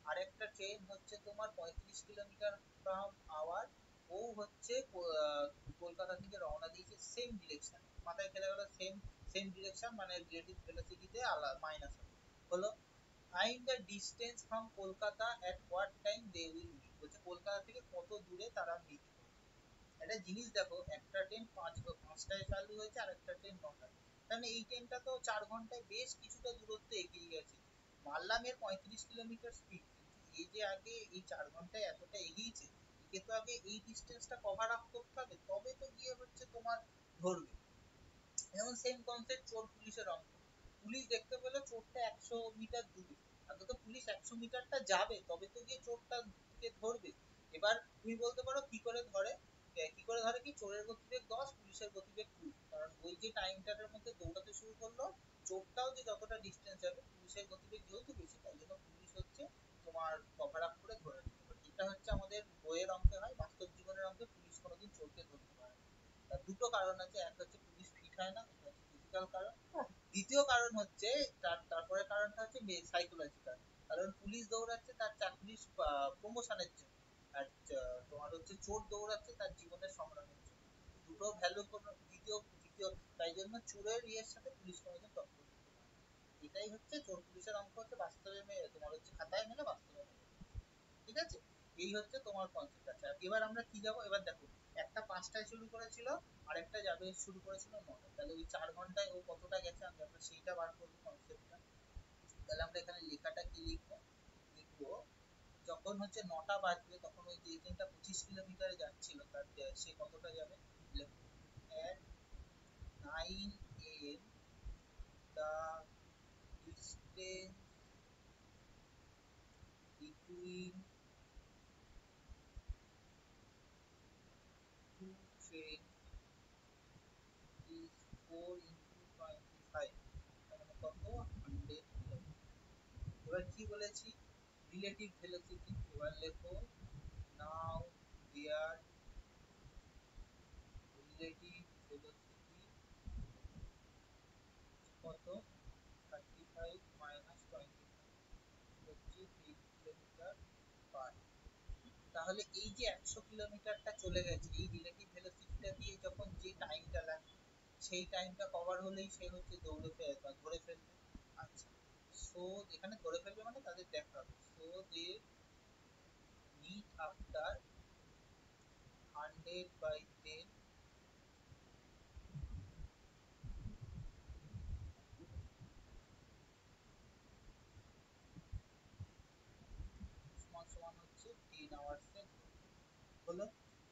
আর একটা ট্রেন হচ্ছে তোমার 35 কিলোমিটার পার আওয়ার, ও হচ্ছে কলকাতা থেকে রওনা দিয়েছে সেম ডিরেকশন। মাথায় খেলে গেল, সেম সেম ডিরেকশন মানে রিলেটিভ ভেলোসিটিতে আলাদা মাইনাস হবে। হলো, find the distance from Kolkata at what time they will meet। বলছে কলকাতা থেকে কত দূরে তারা মিট করবে। একটা জিনিস দেখো, একটা ট্রেন 5টায় চালু হয়েছে আর একটা ট্রেন 9টায়, তাহলে এই ট্রেনটা তো 4 ঘন্টায় বেশ কিছুটা দূরত্ব এগিয়ে গেছে। মানলাম এর 35 কিলোমিটার স্পিড, কিন্তু এই যে আগে এই 4 ঘন্টায় এতটা এগিয়েছে, একে তো আগে এই ডিস্টেন্সটা কভার আপ করতে হবে, তবে তো গিয়ে হচ্ছে তোমার ধরবে। যেমন সেম কনসেপ্ট চোর পুলিশের অঙ্ক। পুলিশ দেখতে পেলো চোরটা 100 মিটার দূরে, আগে তো পুলিশ 100 মিটারটা যাবে, তবে তো গিয়ে চোরটাকে ধরবে। এবার তুমি বলতে পারো কি করে ধরে? কি করে ধরে? কি, চোরের গতিবেগ 10, পুলিশের গতিবেগ 2, কারণ ওই যে টাইমটার মধ্যে দৌড়াতে শুরু করলো, চোরটাও যে যতটা ডিস্টেন্স যাবে, পুলিশের গতিবেগ যেহেতু বেশি, তাই জন্য পুলিশ হচ্ছে তোমার কভার আপ করে ধরে নিতে পারে। এটা হচ্ছে আমাদের বইয়ের অঙ্কে হয়, বাস্তব জীবনের অঙ্কে পুলিশ কোনোদিন চোরকে ধরতে পারে না। তার দুটো কারণ আছে, এক হচ্ছে পুলিশ ফিট হয় না, এটা হচ্ছে ফিজিক্যাল কারণ। দ্বিতীয় কারণ হচ্ছে, তারপরে কারণটা হচ্ছে সাইকোলজিক্যাল। কারণ পুলিশ দৌড়াচ্ছে তার চাকরির প্রমোশনের জন্য, আর তোমার হচ্ছে চোর দৌড়াচ্ছে তার জীবনের সংগ্রামের জন্য। দুটো ভ্যালু কোনো দ্বিতীয় দ্বিতীয় তাই জন্য চোরের ইয়ের সাথে পুলিশ কোনোদিন টক্কর দিতে পারে না। এটাই হচ্ছে চোর পুলিশের অঙ্ক, হচ্ছে বাস্তবে তোমার হচ্ছে খাতায় মেলে বাস্তবে মেলে। ঠিক আছে, এই হচ্ছে তোমার কনসেপ্ট। আচ্ছা, এবার আমরা কি যাবো? এবার দেখো, একটা 5টায় শুরু করেছিল, আরেকটা যাবে শুরু করেছিল 9টায়, তাহলে ওই 4 ঘন্টায় ও কতটা গেছে আমরা সেইটা বার করবো কনসেপ্টটা। তাহলে আমরা এখানে লেখাটা কি লিখবো? লিখবো যখন হচ্ছে 9টা বাজবে, তখন ওই যে ট্রেনটা 25 কিলোমিটারে যাচ্ছিল, তার সে কতটা যাবে। at 9 AM the distance between two trains is 4 into 25, তার মানে কত? 100 কিলোমিটার। এবার কি বলেছি? Relative velocity. এবার লেখো, নাও দেয়ার রিলেটিভ ভেলোসিটি কত? 35 মাইনাস 25 হচ্ছে 8 কিলোমিটার পার। তাহলে এই যে 100 কিলোমিটারটা চলে গেছে, এই রিলেটিভ ভেলোসিটিটা দিয়ে যখন যে টাইমটা লাগবে, সেই টাইমটা কভার হলেই সে হচ্ছে দৌড়ে ফেলবে বা ধরে ফেলবে। আচ্ছা, সো এখানে ধরে ফেলবে মানে তাদের দেখা হবে। সো দে মিট আফটার 100/10 সমান সমান হচ্ছে 10 আওয়ার্সে। হলো,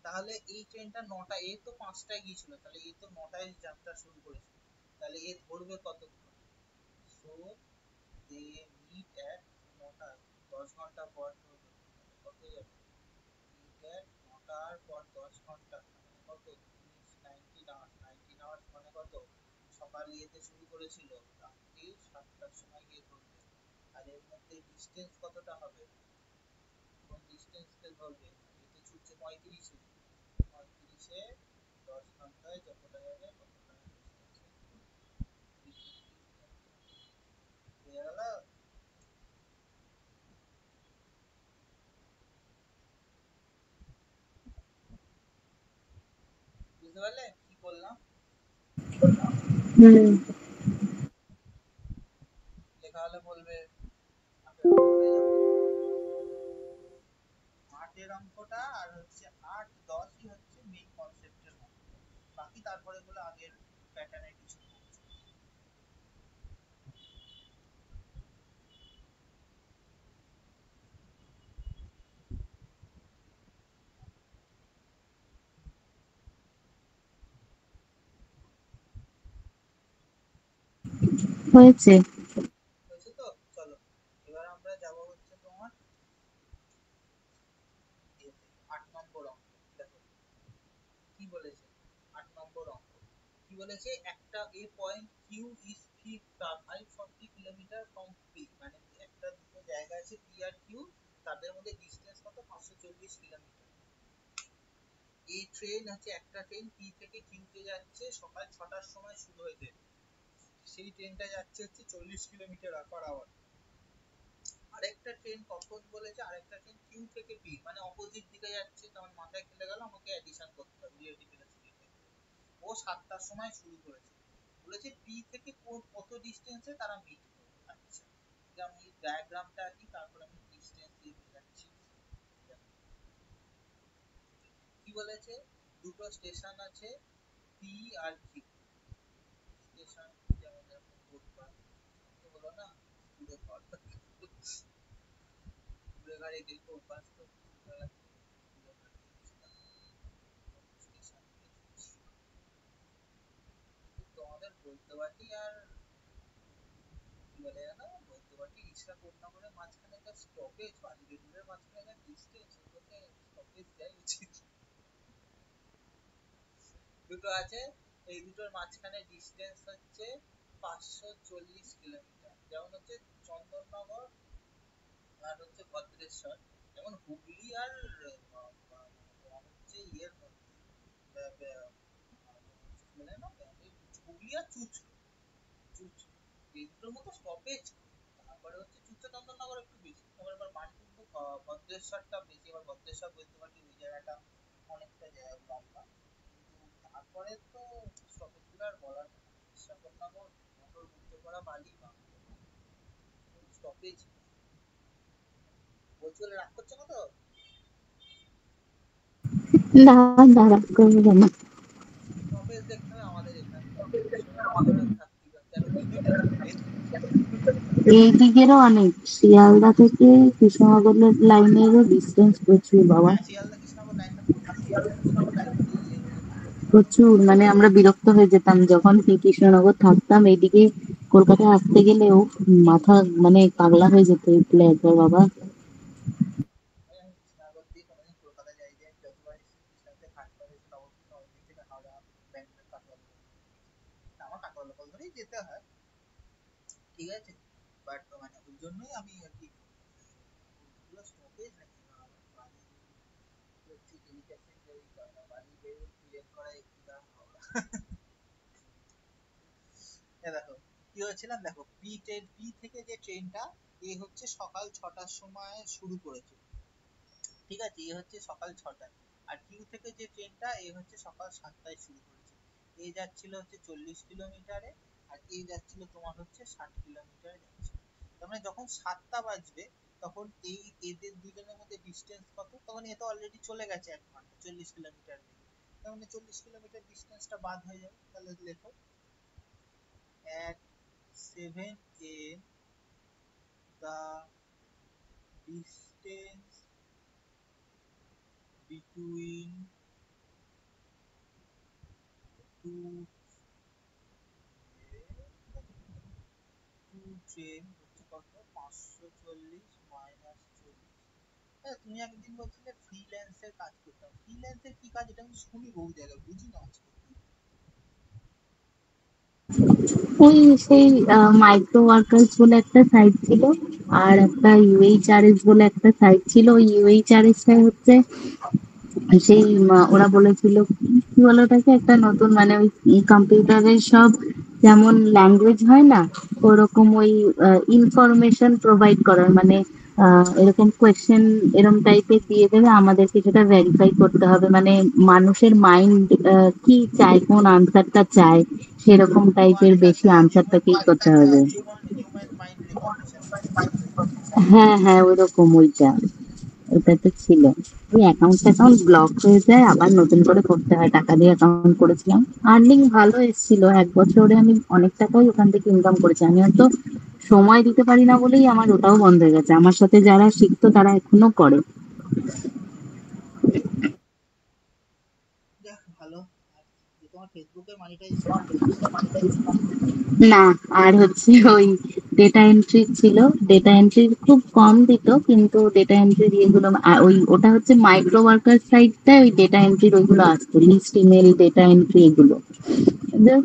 তাহলে এই ট্রেনটা 9টা, এ তো 5টায় গিয়েছিল, তাহলে এ তো 9টায় যাত্রা শুরু করেছিল, তাহলে এ ধরবে কতক্ষণ? সো দে মিট অ্যাট 9টায়, 10 ঘন্টা পর ধরবে, তাহলে কত যাবে? মিট অ্যাট 9টার পর 10 ঘন্টা, মানে কত? 19 আওয়ার্স। 19 আওয়ার্স মানে কত? সকাল ইয়েতে শুরু করেছিল, রাত্রি 7টার সময় গিয়ে ধরবে। আর এর মধ্যে ডিস্টেন্স কতটা হবে? কোন ডিস্টেন্সে ধরবে? এ তো ছুটছে 35-এ, 35-এ 10 ঘন্টায় যতটা যাবে ততটা ডিস্টেন্সে ধরবে। বুঝে গেল? বুঝতে পারলে কি করলাম? হুম। হয়ে যাবে। 8 অঙ্কটা আর হচ্ছে 8 10ই হচ্ছে মেইন কনসেপ্টের অঙ্ক, বাকি তারপরে গুলো আগের প্যাটার্নের কিছু করছো। হয়েছে। হয়েছে তো? চলো এবার আমরা যাব হচ্ছে তোমার 8 নম্বর অঙ্ক। দেখো কি বলেছে। 8 নম্বর অঙ্ক কি বলেছে, একটা A point Q is 540 kilometre from P, মানে একটা দুটো জায়গা আছে পি আর কিউ, তাদের মধ্যে ডিস্টেন্স কত 540 কিলোমিটার। এই ট্রেন হচ্ছে, একটা ট্রেন পি থেকে কিউ তে যাচ্ছে সকাল 6টার সময় শুরু হয়েছে, সেই ট্রেনটা যাচ্ছে হচ্ছে 40 কিলোমিটার পার আওয়ার। আরেকটা ট্রেন কখন বলেছে, আরেকটা ট্রেন কিউ থেকে পি মানে অপোজিট দিকে যাচ্ছে, তখন মাথায় খেলে গেল, আমাকে অ্যাডিশন করতে হবে রিলেটিভ ভেলোসিটি। ও 7টার সময় শুরু করেছে, বলেছে পি থেকে কত ডিস্টেন্সে তারা মিট করবে। আচ্ছা এটা আমি ডায়াগ্রামটা আঁকি, তারপর আমি ডিস্টেন্স দিয়ে বোঝাচ্ছি। কি বলেছে, দুটো স্টেশন আছে পি আর কিউ। স্টেশন যেমন এরকম বোর্ড তো হলো না, পুরো ঘর পুরো ঘরে দেখো বাস্তব স্টেশন। তোমাদের বলতে পারি আর কি বলে জানো, বলতে পারি ইসলামপুরের মাঝখানে একটা স্টপেজ, বালিগেটের মাঝখানে একটা ডিস্টেন্স, ওটাতে স্টপেজ দেয় উচিত। দুটো আছে, এই দুটোর মাঝখানে ডিস্টেন্স হচ্ছে 540 কিলোমিটার। যেমন হচ্ছে চন্দননগর আর হচ্ছে ভদ্রেশ্বর, যেমন হুগলি আর তোমার হচ্ছে ইয়ের মধ্যে মানে না হুগলি আর চুচড়ো, চুচড়ো এই দুটোর মতো স্টপেজ। তারপরে হচ্ছে চুচড়ো চন্দননগর একটু বেশি, তারপর আবার বানপুর ভদ্রেশ্বরটা বেশি, আবার ভদ্রেশ্বর বলতে পারবি ওই জায়গাটা অনেকটা জায়গা লম্বা। কিন্তু তারপরে তো স্টপেজ গুলো আর বলার নেই, কৃষ্ণনগর মোটর উঠতে পড়া বালি বা স্টপেজ। বলছি বলে রাগ করছে না তো? না, দাঁড়া করবো না। স্টপেজ দেখতে হবে আমাদের এখানে, কৃষ্ণনগর আর থাকতে পারে 13 কিলোমিটার দূরে। এই দিকেরও অনেক, শিয়ালদা থেকে কৃষ্ণনগরের লাইনেরও ডিস্টেন্স প্রচুর বাবা। হ্যাঁ শিয়ালদা কৃষ্ণনগর লাইনটা প্রচুর প্রচুর লাইন দিয়ে ইয়ে হয়ে যেত। প্রচুর, মানে আমরা বিরক্ত হয়ে যেতাম যখন কৃষ্ণনগর থাকতাম, এইদিকে কলকাতায় আসতে গেলেও মাথা মানে পাগলা হয়ে যেত এই একবার বাবা। আমি কৃষ্ণনগর দিয়ে কোনোদিন কলকাতা যাই, যাই যতবার এসেছি কৃষ্ণনগর ঘাট পার হয়েছে, নবদ্বীপ, নবদ্বীপ থেকে হাওড়া, ব্যাঙ্গালোর, কাটোয়া লোকাল আমার কাটোয়া লোকাল ধরেই যেতে হয়, ঠিক আছে। বাট মানে ওই জন্যই আমি আর কি ওগুলো স্টপেজ নাকি বালি হচ্ছে টেলিক্যাশন বালি বেরোয় ক্লিয়ার করা এগুলা হাওড়া। দেখো কি হয়েছিলাম, দেখো পি থেকে যে ট্রেনটা এ হচ্ছে সকাল 6টার সময় শুরু করেছে, ঠিক আছে, এ হচ্ছে সকাল 6টায়। আর কিউ থেকে যে ট্রেনটা এ হচ্ছে সকাল 7টায় শুরু করেছে। এ যাচ্ছিল হচ্ছে 40 কিলোমিটারে, আর এ যাচ্ছিল তোমার হচ্ছে 60 কিলোমিটারে যাচ্ছিল। তার মানে যখন 7টা বাজবে তখন এই এদের দুজনের মধ্যে ডিস্টেন্স কত, তখন এ তো অলরেডি চলে গেছে 1 ঘন্টা 40 কিলোমিটার বেগে, তার মানে 40 কিলোমিটার ডিস্টেন্সটা বাদ হয়ে যাবে। তাহলে লেখো at 7 AM the distance between two train হচ্ছে কত, 540 মাইনাস 40। তুমি একদিন বলছিলে ফ্রিল্যান্সের কাজ করতাম, ফ্রিল্যান্সের কি কাজ এটা আমি শুনি বহু জায়গায়, বুঝি না আজকে। ওই সেই মাইক্রো ওয়ার্কার্স বলে একটা সাইট ছিল, আর একটা ইউএইচআরএস বলে একটা সাইট ছিল। ওই ইউএইচআরএস টাই হচ্ছে সেই ওরা বলেছিল কি বলে ওটাকে, একটা নতুন মানে ওই কম্পিউটারের সব যেমন ল্যাঙ্গুয়েজ হয় না, ওরকম ওই ইনফরমেশন প্রোভাইড করার, মানে এরকম কোয়েশ্চেন এরকম টাইপের দিয়ে দেবে, আমাদেরকে সেটা ভেরিফাই করতে হবে, মানে মানুষের মাইন্ড কি চায়, কোন আনসারটা চায়, সেরকম ও টাইপের আচ্ছা বেশি আচ্ছা, হিউম্যান আনসারটাকেই করতে আচ্ছা হবে। হিউম্যান মাইন্ড রেকগনিশন, হ্যাঁ হ্যাঁ ওইরকম ওইটা, ওটা তো ছিল। ওই অ্যাকাউন্ট অ্যাকাউন্ট ব্লক হয়ে যায়, আবার নতুন করে করতে হয়। টাকা দিয়ে অ্যাকাউন্ট করেছিলাম, আর্নিং ভালো এসেছিল। 1 বছরে আমি অনেক টাকাই ওখান থেকে ইনকাম করেছি। আমি হয়তো সময় দিতে পারি না বলেই আমার ওটাও বন্ধ হয়ে গেছে। আমার সাথে যারা শিখতো তারা এখনো করে। যাক ভালো। আর যে তোমার ফেসবুকের মনিটাইজেশন হচ্ছে? না, আর হচ্ছে ওই ডেটা এন্ট্রি ছিল। ডেটা এন্ট্রি খুব কম দিত, কিন্তু ডেটা এন্ট্রির ইয়েগুলো ওই ওটা হচ্ছে মাইক্রো ওয়ার্কার সাইটটা, ওই ডেটা এন্ট্রির ওইগুলো আসতো, লিস্ট ইমেল ডেটা এন্ট্রি এগুলো এদের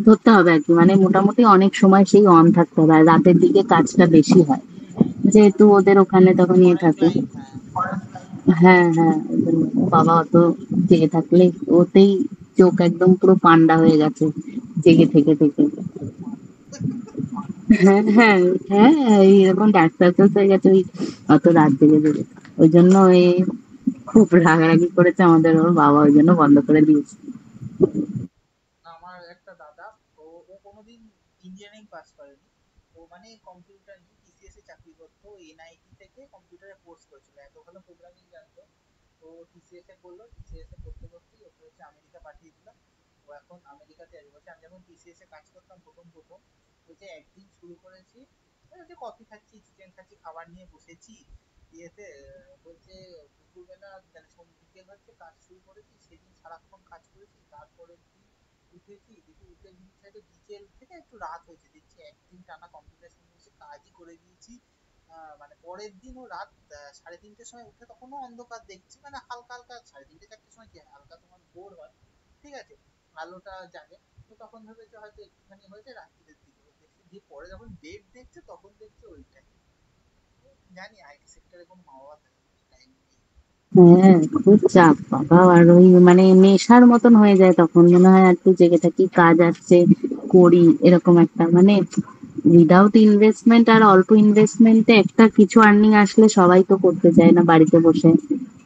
ধরতে হবে আর কি। মানে মোটামুটি অনেক সময় সেই অন থাকতে হবে, আর রাতের দিকে কাজটা বেশি হয় হুম হুম হুম। যেহেতু ওদের ওখানে তখন ইয়ে ফরেন থাকে। ক্লায়েন্ট, হ্যাঁ। হ্যাঁ হ্যাঁ, ওই জন্য বাবা অত জেগে থাকলে ওতেই চোখ একদম পুরো পান্ডা হয়ে গেছে জেগে থেকে থেকে। মার। হ্যাঁ হ্যাঁ হ্যাঁ, এরকম ডার্ক সার্কেলস হয়ে গেছে ওই অত রাত জেগে জেগে। ওই জন্য ওই খুব রাগারাগি করেছে আমাদের ওর বাবা, ওই জন্য বন্ধ করে দিয়েছে। আমার একটা দাদা, ও ও কোনোদিন ইঞ্জিনিয়ারিং পাস করেনি। ও মানে কম্পিউটার নিয়ে টিসিএস এ চাকরি করতো, এনআইটি থেকে কম্পিউটারে কোর্স করেছিল, এত ভালো প্রোগ্রামিং জানতো। তো টিসিএস এ করলো, টিসিএস এ করতে করতেই ওকে হচ্ছে আমেরিকা পাঠিয়ে দিল। ও এখন আমেরিকাতে আছে। বলছে আমি যখন টিসিএস এ কাজ করতাম প্রথম প্রথম, বলছে একদিন শুরু করেছি, ওই যে কফি খাচ্ছি চিকেন খাচ্ছি খাবার নিয়ে বসেছি ইয়েতে, বলছে দুপুরবেলা মানে বিকেল হচ্ছে কাজ শুরু করেছি, সেদিন সারাক্ষণ কাজ করেছি। তারপরের দিন উঠেছি, দেখি উঠে সাইডে বিকেল থেকে একটু রাত হয়েছে, দেখছি একদিন টানা কম্পিউটার সামনে বসে কাজই করে দিয়েছি। মানে পরের দিন ও রাত 3:30টার সময় উঠে, তখনও অন্ধকার দেখছি, মানে হালকা হালকা 3:30 4টার সময় কি হয়, হালকা তোমার ভোর হয়, ঠিক আছে, আলোটা জাগে। তো তখন ভেবেছে হয়তো একটুখানি হয়েছে, রাত্রির দিকে ও দেখছে, দিয়ে পরে যখন ডেট দেখছে তখন দেখছে ওইটাই। জানি আইটি সেক্টরে কোনো মা বাবা থাকে টাইম নেই। হ্যাঁ খুব চাপ বাবা, আর ওই মানে নেশার মতন হয়ে যায়। তখন মনে হয় আর একটু জেগে থাকি, কাজ আসছে করি, এরকম একটা মানে উইদাউট ইনভেস্টমেন্ট আর অল্প ইনভেস্টমেন্টে একটা কিছু আর্নিং আসলে সবাই তো করতে চায় না বাড়িতে বসে।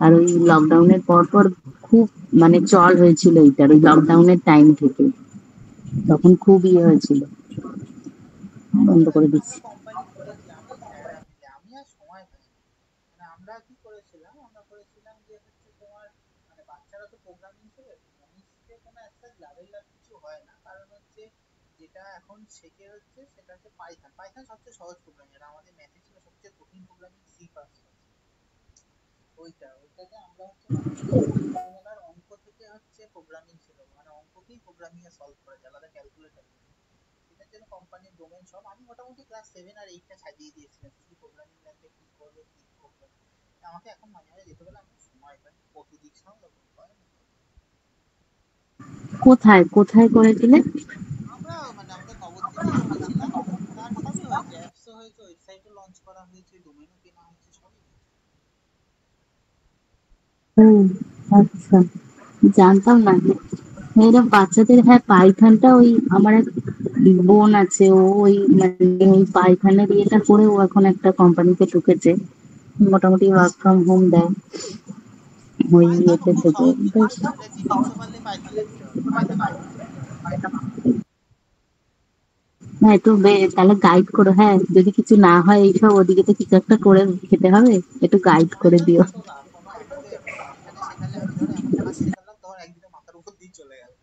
আর ওই লকডাউনের পর পর খুব মানে চল হয়েছিল এইটার, ওই লকডাউনের টাইম থেকে তখন খুব ইয়ে হয়েছিল, বন্ধ আমারও করে একটা আমরা দিচ্ছি। কোম্পানি করেছি, আমি স্যাররা মিলে, আমি আর সময় পাই না। মানে আমরা কি করেছিলাম, আমরা করেছিলাম যে হচ্ছে তোমার, মানে বাচ্চারা তো প্রোগ্রামিং শেখে, প্রোগ্রামিং শিখে কোনো একটা লেভেল আর কিছু হয় না, কারণ হচ্ছে যেটা এখন শেখে হচ্ছে সেটা হচ্ছে পাইথন। পাইথন সবচেয়ে সহজ প্রোগ্রামিং, আর আমাদের ম্যাথে ছিল সবচেয়ে কঠিন প্রোগ্রামিং সি প্লাস প্লাস। ওইটাতে আমরা হচ্ছে মানে ছোটবেলার অঙ্ক থেকে হচ্ছে প্রোগ্রামিং ছিল, মানে অঙ্ককেই প্রোগ্রামিং এ সলভ করা যায়, আলাদা ক্যালকুলেটর। এটার জন্য কোম্পানির ডোমেন সব আমি মোটামুটি ক্লাস 7 আর 8 সাজিয়ে দিয়েছিলাম, কি কি প্রোগ্রামিং লাগবে, কি করবে কি করবে না। আমাকে এখন মাঝে মাঝে যেতে বলে, আমি সময় পাই না, কত দিক সামলাবো, হয় না। কোথায় কোথায় করেছিলেন? আমরা মানে আমাদের নবদ্বীপেই করেছিলাম। তার সবই হয়েছে, অ্যাপসও হয়েছে, ওয়েবসাইটও লঞ্চ করা হয়েছে, ডোমেনও কেনা হয়েছে, সবই হয়েছে। হুম, আচ্ছা, জানতাম না। এরকম বাচ্চাদের, হ্যাঁ পাইথনটা ওই আমার এক বোন আছে, ও ওই মানে ওই পাইথনের ইয়েটা করে ও এখন একটা কোম্পানিতে ঢুকেছে, মোটামুটি ওয়ার্ক ফ্রম হোম দেয় ওই পাইথন ইয়েতে খুব থেকে সহজ জিনিস, বেশ। ইংরেজি লিখতে পারলে পাইথন লিখতে হবে, পাইথন খুব সহজ। না একটু তাহলে গাইড করো, হ্যাঁ যদি কিছু না হয় এইসব, ওদিকে তো কিছু একটা করে খেতে হবে, একটু গাইড করে পাইথন দিও। থাকো না কোনো, আমাকে মাঝখানে শেখালে, আমি ধরো এমন কাজ শেখালাম তোমার একদিনে মাথার উপর দিয়ে চলে গেল,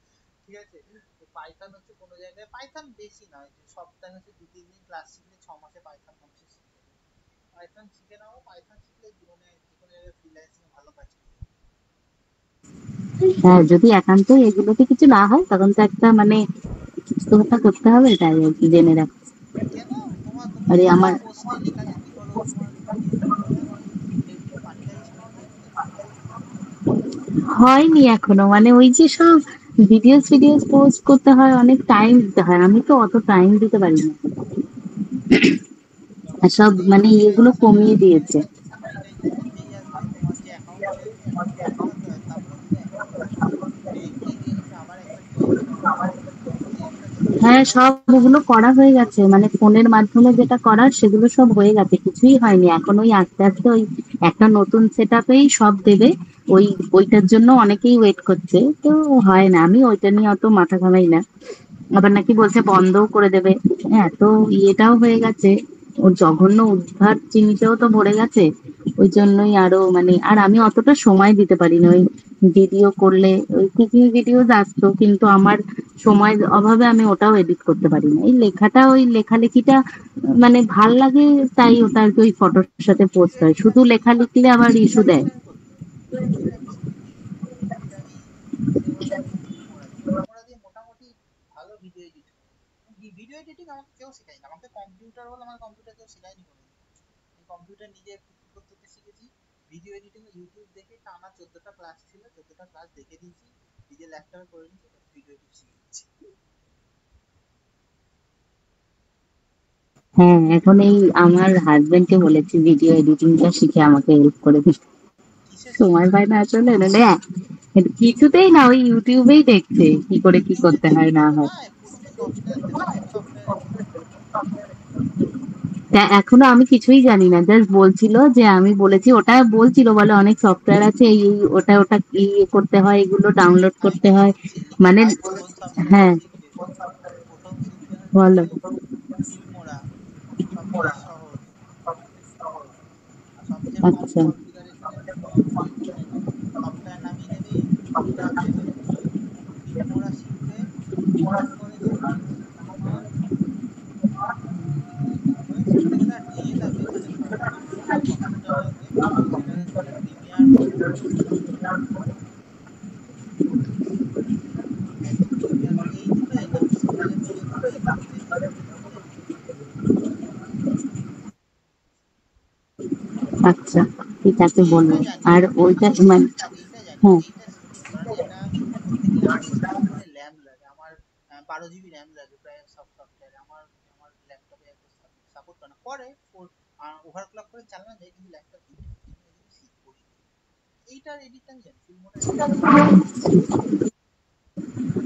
ঠিক আছে। তো পাইথন হচ্ছে কোনো জায়গায়, পাইথন বেশি নয়, যে সপ্তাহে হচ্ছে 2 3 দিন ক্লাস শিখলে 6 মাসে পাইথন মানুষ শিখে যাবে। পাইথন শিখে নাও, পাইথন শিখলে জীবনে যে কোনো জায়গায় ফ্রিল্যান্সিং এ ভালো কাজ পেয়ে যাবে। হ্যাঁ যদি একান্তই এগুলোতে কিছু না হয় তখন তো একটা মানে কিছু তো একটা করতে হবে, তাই আর কি জেনে রাখ। কেন, তুমি আরে একা আমার বসলে লেখালেখি করো, তোমার ভিডিও টিডিও দেখো, ফেসবুকে মনিটাইজেশন হয়ে যাবে। হয়নি এখনো, মানে ওই যে সব ভিডিওস ভিডিওস পোস্ট করতে হয়, অনেক টাইম দিতে হয়, আমি তো অত টাইম দিতে পারি না। আর সব যতদিন মানে ইয়েগুলো মনিটাইজেশন কমিয়ে দিয়েছে। মনিটাইজেশন যেই আসবে, তোমার যে অ্যাকাউন্ট হয়েছে, অ্যাকাউন্ট ট্রান্সফার, তারপরে হচ্ছে অ্যাকাউন্ট ব্যাংকে গিয়ে হচ্ছে আবার একবার কেওয়াইসি করতে হবে, এই একটা ঝামেলা। হ্যাঁ সব ওগুলো করা হয়ে গেছে, মানে ফোনের মাধ্যমে যেটা করার সেগুলো সব হয়ে গেছে, কিছুই হয়নি এখন। ওই আস্তে আস্তে ওই একটা নতুন সেট আপেই সব দেবে, ওই ওইটার জন্য অনেকেই ওয়েট করছে, তো হয় না। আমি ওইটা নিয়ে অত মাথা ঘামাই না। আবার নাকি বলছে বন্ধও করে দেবে। হ্যাঁ তো ইয়েটাও হয়ে গেছে, ওর জঘন্য উদ্ধার জিনিসেও তো ভরে গেছে। ওই জন্যই আরো মানে, আর আমি অতটা সময় দিতে পারি না। ওই ভিডিও করলে ওই কুকিং ভিডিও আসতো, কিন্তু আমার সময়ের অভাবে আমি ওটাও এডিট করতে পারি না। এই লেখাটা, ওই লেখালেখিটা মানে ভাল লাগে, তাই ওটা আর কি ওই ফটোর সাথে পোস্ট ভিডিও হয়। এডিটিং শুধু লেখা লিখলে আবার ইস্যু দেয়। আমি করতে পারি, এটা আমি শিখেছি। এটা আমি সেভাবে ফিল্ম মোড়া দিয়ে মোটামুটি ভালো ভিডিও এডিট করি। ভিডিও এডিটিং আমাকে কেউ শেখায়নি, আমাকে কম্পিউটার বলে আমার কম্পিউটার কেউ শেখায়নি কোনোদিন। আমি কম্পিউটার নিজে করতে করতে শিখেছি। ভিডিও এডিটিং ইউটিউব দেখে টানা 14টা ক্লাস ছিল, 14টা ক্লাস দেখে দিয়েছি, নিজে ল্যাপটপে করে নিয়েছি, ভিডিও এডিট শিখেছি। হ্যাঁ, এখন এই আমার হাজবেন্ডকে বলেছি ভিডিও এডিটিংটা শিখে আমাকে হেল্প করে দিস। কিসে সময় শিখবে? পায় না আসলে, নাহলে কিছুতেই না, ওই ইউটিউবেই দেখছে কি করে কি ইউটিউবে করতে দেখে হয় না করো হয়। না, প্রচুর সফটওয়্যার থেকে অনেক সফটওয়্যার আছে। তা এখনো আমি কিছুই জানি না, জাস্ট বলছিল যে, আমি বলেছি ওটা বলছিল বলে অনেক সফটওয়্যার আছে, এই এই ওটা ওটা ইয়ে করতে হয়, এগুলো ডাউনলোড আমি করতে তোকে হয় বলছি লিখে মানে। দিচ্ছি কোন সফটওয়্যারটা হ্যাঁ, শিখবে। প্রথম শিখবে হচ্ছে বলো। ফিল্মোরা, সবচেয়ে সহজ আর সবচেয়ে কম আচ্ছা, কনফিগারেশনের মানে সফটওয়্যার নামিয়ে নেবে, ইউটিউব দেখে নেবে। ফিল্মোরা শিখবে, তারপরে শিখবে হচ্ছে তোমার তারপরে শিখতে গেলে আর ইয়ে লাগবে, মানে প্রচুর কম্পিউটার লাগবে। সেটা হচ্ছে প্রিমিয়ার প্রো। প্রিমিয়ার প্রো এই দুটো এনাফ, তাহলে হয়ে যাবে, এই দুটো বেসিক হয়ে গেলে আচ্ছা, ঠিক আছে, এইটা বলবো। জানি, আর ওইটা মানে, এইটা জানি হ্যাঁ, এইটা শিখবে, কারণ এটা করতে গেলে আমার এক্সট্রা করে র্যাম লাগে। আমার 12 জিবি র্যাম লাগে প্রায় সব সফটওয়্যারে। আমার ল্যাপটপে সাপোর্ট করে না, করে ওভারক্লক করে চালানো যায়, কিন্তু ল্যাপটপ হিট হয়, এই জন্য করি না। এইটার এডিট আমি জানি, ফিল্মোটার এডিট আমি জানি।